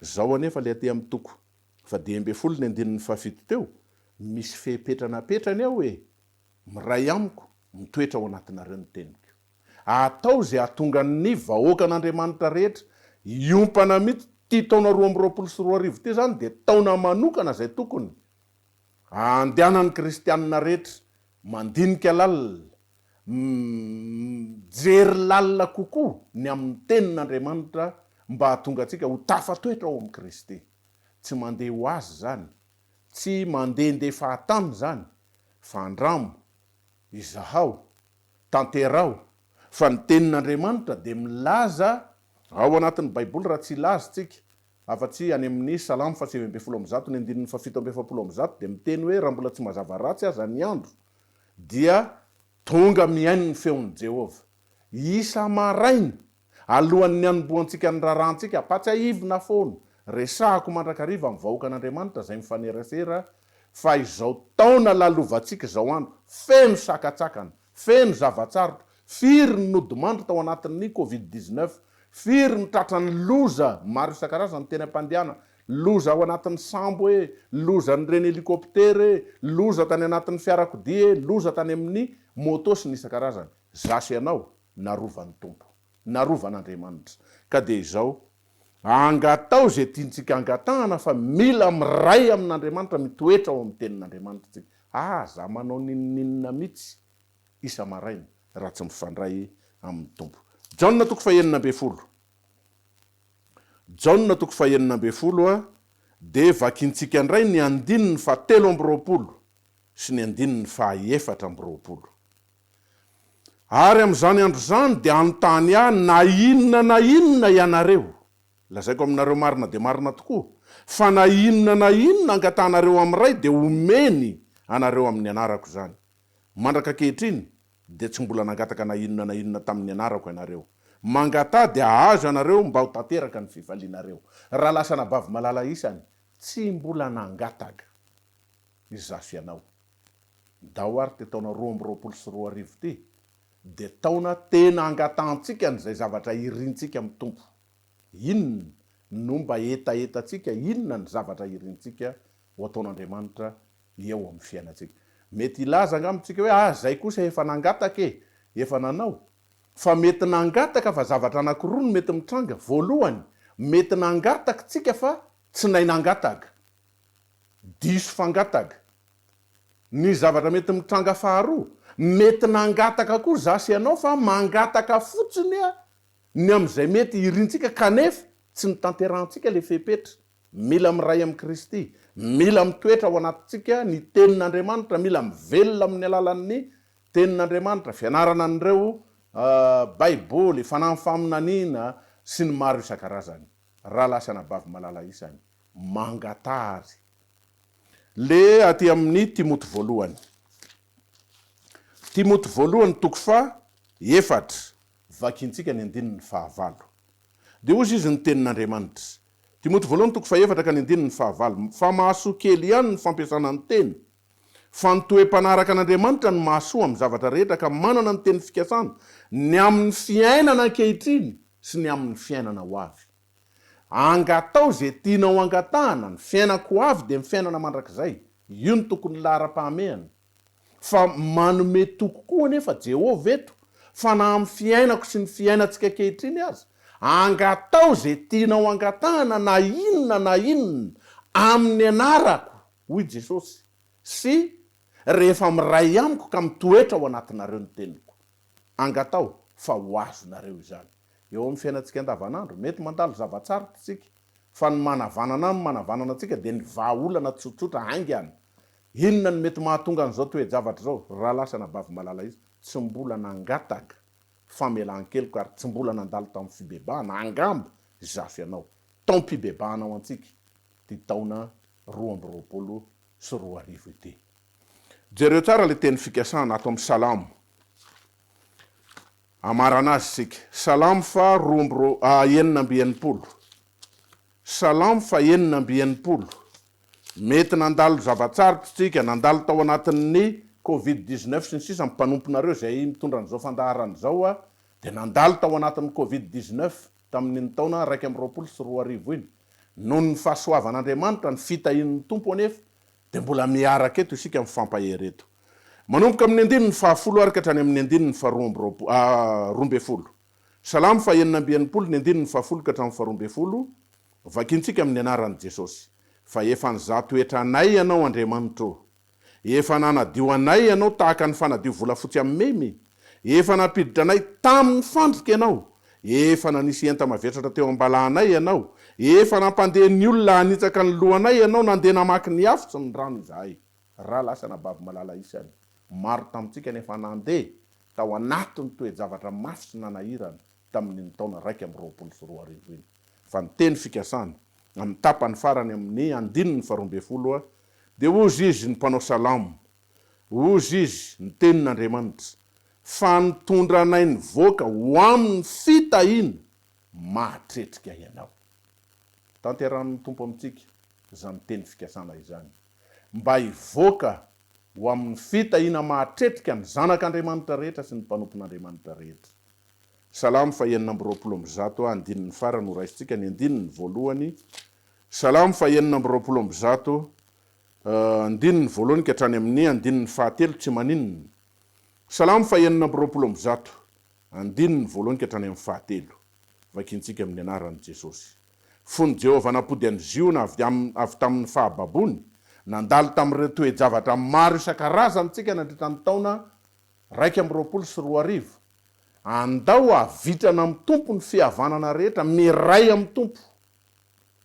Zao anefa le aty amin'ny toko 10:10 ny 7 teo misy fepetranapetrany ao hoe miray amiko mitoetra ao anatinareo ny teniko. Atao zay ahatonga ny vahoaka an'Andriamanitra rehetra iompana mihitsy ty taona 2022 ty zany dia taona manokana zay tokony andehanan'ny kristianina rehetra mandinika lalina, jery lalina kokoa ny amin'ny tenin'Andriamanitra mba hahatonga antsika ho tafatoetra ao amin'ny Kristy. Tsy mandeha ho azy zany, tsy mandehandeha fahatany zany, fa andramo, izahao, tanterao, fa ny tenin'Andriamanitra dia milaza ao anatin'ny Baiboly raha tsy laza tsika afa-tsy any amin'ny Salamo 70 ny 7 dia miteny hoe raha mbola tsy mazava ratsy aza ny andro dia tonga miaino ny feon'i Jehova. Isa maraina alohan'ny anomboantsika ny raharantsika apatsy aivina foana resahako mandrakariva amin'ny vahoaka an'Andriamanitra zay mifanerasera fa izao taona lalovantsika zao andro feno sakatsakana, feno zavatsarotra, firy ny nodimandry tao anatin'ny Covid-19, firy ny tratran'ny loza maro isan-karazany teny am-pandehana, loza ao anatin'ny sambo hoe, loza ny reny helikoptera, loza tany anatin'ny fiarakodia, loza tany amin'ny moto sy ny isan-karazany. Zasy ianao narovan'ny tompo, narovan'Andriamanitra. Ka dia izao angatao zay tiantsika angatahana fa mila miray amin'Andriamanitra mitoetra ao amin'ny tenin'Andriamanitra tsika. Za manao ninninina mihitsy isa maraina raha tsy mifandray amin'ny tompo. Jaona toko fahenina ambe folo. Jaona toko fahenina ambe folo de vakintsika ndray ny andininy fa 7 sy ny andininy fa 4. Ary amin'izany andro zany de anontany na inona ianareo. Lazaiko aminareo marina de marina tokoa. Fa na inona angatanareo amiray de omeny anareo amin'ny anarako zany. Mandraka kehitriny de tsy mbola nangataka na inona tamin'ny anarako ianareo. Mangata de ahazo anareo mba ho tanteraka ny fifalianareo. Raha lasa nabavy malala isany tsy mbola nangataka. Izaso ianao. Dao ary te taona 2024 ty de taona tena angatantsika n'izay zavatra irintsika amin'ny tompo. Inona no mba etatsika, inona ny zavatra irintsika ho ataon'Andriamanitra eo amin'ny fiainatsika. Mety ilaza angamitsika hoe zay kosa efa nangataka efa nanao. Fa mety nangataka fa zavatra anankiroa no mety mitranga. Voalohany, mety nangataka tsika fa tsy nay nangataka. Diso fangataka. Ny zavatra mety mitranga faharoa, mety nangataka koa zasy ianao fa mangataka fotsiny ny am'izay mety irintsika kanefa tsy nitanterahantsika le fepetra. Mila miray amin'ny Kristy, mila mitoetra ao anatintsika ny tenin'Andriamanitra, mila mivelona amin'ny alalan'ny tenin'Andriamanitra, fianarana an'ireo baiboly, fanahy faminaniana sy ny maro isan-karazany. Raha lasa nabavy malala isany, mangatary. Le aty amin'ny Timoty voalohany. Timoty voalohany toko fa 4, vakintsika ny andininy fa 9. De ozy izy ny tenin'Andriamanitra. Timoty voalohany toko fa 4 ka ny andininy fa 9. Fa mahasoa kely ihany ny fampiasana ny teny. Fa ny toe-panaraka an'Andriamanitra ny mahasoa amin'ny zavatra rehetra ka manana ny teny fikasana ny amin'ny fiainana ankehitriny sy ny amin'ny fiainana ho avy. Angatao zay tianao angatahana, ny fiainako avy de ny fiainana mandrakizay. Io ny tokony lara-pahamehana. Fa manome tokokoa nefa Jehovah eto fa na amin'ny fiainako sy ny fiainatsika kehitriny azy. Angatao zay tianao angatahana na inona amin'ny anarako hoy Jesosy. Sy rehefa miray amiko ka mitoetra ao anatinareo ny teniko. Angatao fa ho azonareo izany. Eo amin'ny fiainatsika andavanandro, mety mandalo zavatsara tsika, fa ny manavanana antsika de ny vahaolana tsotsotra haingany. Inona ny mety mahatonga an'izao toe-javatra zao? Raha lasa nabavy malala izy, tsy mbola nangataka famelan-keloka ary tsy mbola nandalo tamin'ny fibebahana. Angamba zaso ianao. Taom-pibebahana ao antsika ty taona 2024 ity. Jereo tsara le teny fikasana ato amin'ny Salamo. Amarana azy sika. Salamo fa 9:90. Salamo fa 9:90. Mety nandalo zavatsaritra tsika, nandalo tao anatin'ny Covid-19 sy ny sisa mpanomponareo zay mitondra an'izao fandaharana zao de nandalo tao anatin'ny Covid-19 tamin'ny taona 2024 iny. Noho ny fahasoavan'Andriamanitra, ny fitahin'ny tompo anefa de mbola miaraka eto isika mifampahery eto. Manomboka amin'ny andininy fa 10 ary ka hatrany amin'ny andininy fa 12. Salamo fa 9:90 ny andininy fa 10 ka hatramin'ny fa 12. Vakintsika amin'ny anaran'i Jesosy. Fa efa nizato etranay ianao Andriamanitra. Efa nanadio anay ianao tahaka ny fanadio volafotsy amin'ny memy. Efa napiditra anay tamin'ny fandrika ianao. Efa nanisy enta mavetratra teo ambalahanay ianao. Efa nampandeha ny olona hanitsaka ny lohanay ianao, nandeha namaky ny afo sy ny rano izahay. Raha lasa nabavy malala isany. Maro tamintsika nefa nandeha tao anatiny toe-javatra mafy sy nanahirana tamin'ny taona 2024 iny. Fa ny teny fikasana amin'ny tapany farany amin'ny andininy fa 12 de ozy izy ny mpanao salamo. Ozy izy ny tenin'Andriamanitra. Fa nitondra anay ny voaka ho amin'ny fitahina mahatretrika ianao. Tanteran'ny tompo amintsika izany teny fikasana izany. Mba hivoaka ho amin'ny fitahina mahatretrika ny zanak'Andriamanitra rehetra sy ny mpanompon'Andriamanitra rehetra. Salamo fa 9:20 andininy farany ho raisitsika ny andininy voalohany. Salamo fa 9:20 andininy voalohany ka hatrany amin'ny andininy fahatelo tsy maninona. Salamo fa 9:20 andininy voalohany ka hatrany amin'ny fahatelo. Vakintsika amin'ny anaran'i Jesosy. fony Jehovah napody any ziona avy tamin'ny fahababony nandalo tamin'ireo toe-javatra maro isan-karazany tsika nandritra ny taona 124 andao avitrana amin'ny tompo ny fihavanana rehetra miray amin'ny tompo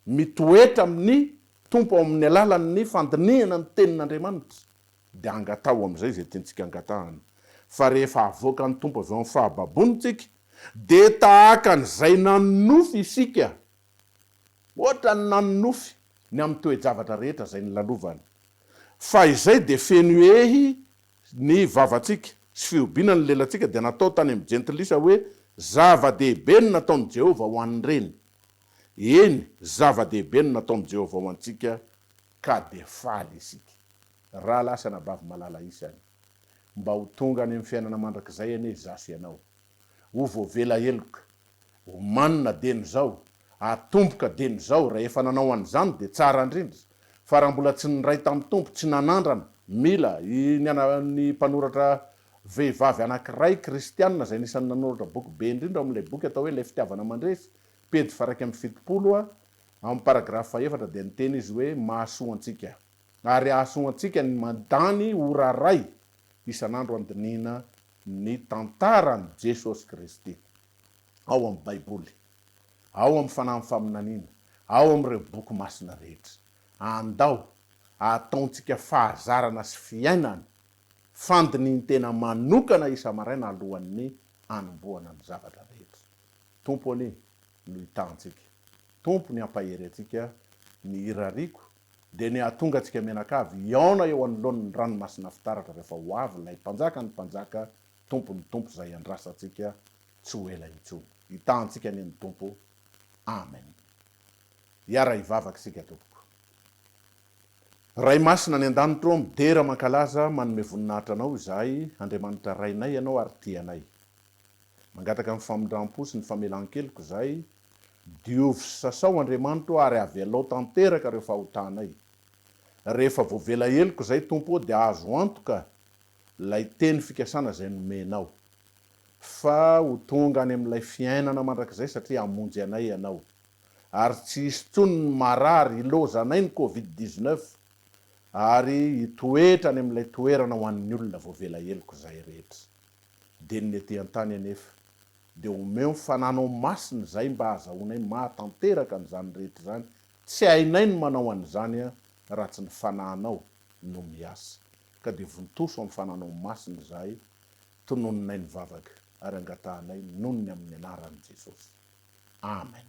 mitoetra amin'ny tompo ao amin'ny alalan'ny fandinihana ny tenin'Andriamanitra dia angatao amin'izay zay tiantsika angatahana fa rehefa avoaka ny tompo avy amin'ny fahababony tsika dia tahaka an'izay nanonofy isika ohatra ny nanonofy ny amin'ny toe-javatra rehetra zay nilalovany fa izay dia feno ehy ny vavantsika sy fiobina ny lelantsika dia natao tany amin'ny jentilisa hoe zava-dehibe ny nataon'i Jehovah ho an'ireny. Eny, zava-dehibe ny nataon'i Jehovah ho antsika ka dia faly isika. Raha lasa nabavy malala isany mba ho tonga any amin'ny fiainana mandrakizay ane zasy ianao ho voavela eloka ho manina deny zao atomboka deny zao raha efa nanao an'izany dia tsara indrindra fa raha mbola tsy niray tamin'ny tompo tsy nanandrana mila ny mpanoratra vehivavy anankiray kristianina zay nisan'ny nanoratra boky be indrindra amin'ilay boky atao hoe ilay fitiavana mandresy pejy 270 amin'ny paragrafa 4 dia niteny izy hoe mahasoa antsika ary ahasoa antsika ny mandany ora ray isan'andro andinina ny tantaran'i Jesosy Kristy ao amin'ny baiboly ao amin'ny fanahy faminaniana ao amin'ireo boky masina rehetra andao ataontsika fahazarana sy fiainana fandininy tena manokana isa-maraina alohan'ny anombohana ny zavatra rehetra. Tompo any no hitantsika, tompo ny ampahery antsika ny irariko dia ny ahatonga antsika menakavy iaona eo anoloan'ny ranomasina fitaratra rehefa ho avy ilay mpanjaka ny mpanjaka tompo ny tompo zay andrasantsika tsy ho ela intsony. Hitantsika ny tompo. Amen. Iara hivavaka sika tompoko. Ray masina ny an-danitro midera mankalaza manome voninahitra anao izahay Andriamanitra rainay ianao ary tianay. Mangataka amin'ny famindram-po sy ny famelan-keloko izahay diovy sy sasao Andriamanitra ary avelao tanteraka rehefa hotanay. Rehefa voavela heloko izay tompo dia azo antoka lay teny fikasana izay nomenao fa ho tonga any amin'ilay fiainana mandrakizay satria hamonjy anay ianao ary tsy hisy tsony ny marary ilozanay ny Covid-19 ary hitoetra any amin'ilay toerana ho an'ny olona voavela heloko izay rehetra. Dia ny ety an-tany anefa dia omeo fananao masina izay mba azahoanay mahatanteraka an'izany rehetra izany. Tsy hainay ny manao an'izany raha tsy ny fanahinao no miasa. Ka dia vontoso amin'ny fananao masina izahay, tononinay ny vavaka ary angatahanay nonony amin'ny anaran'i Jesosy. Amen.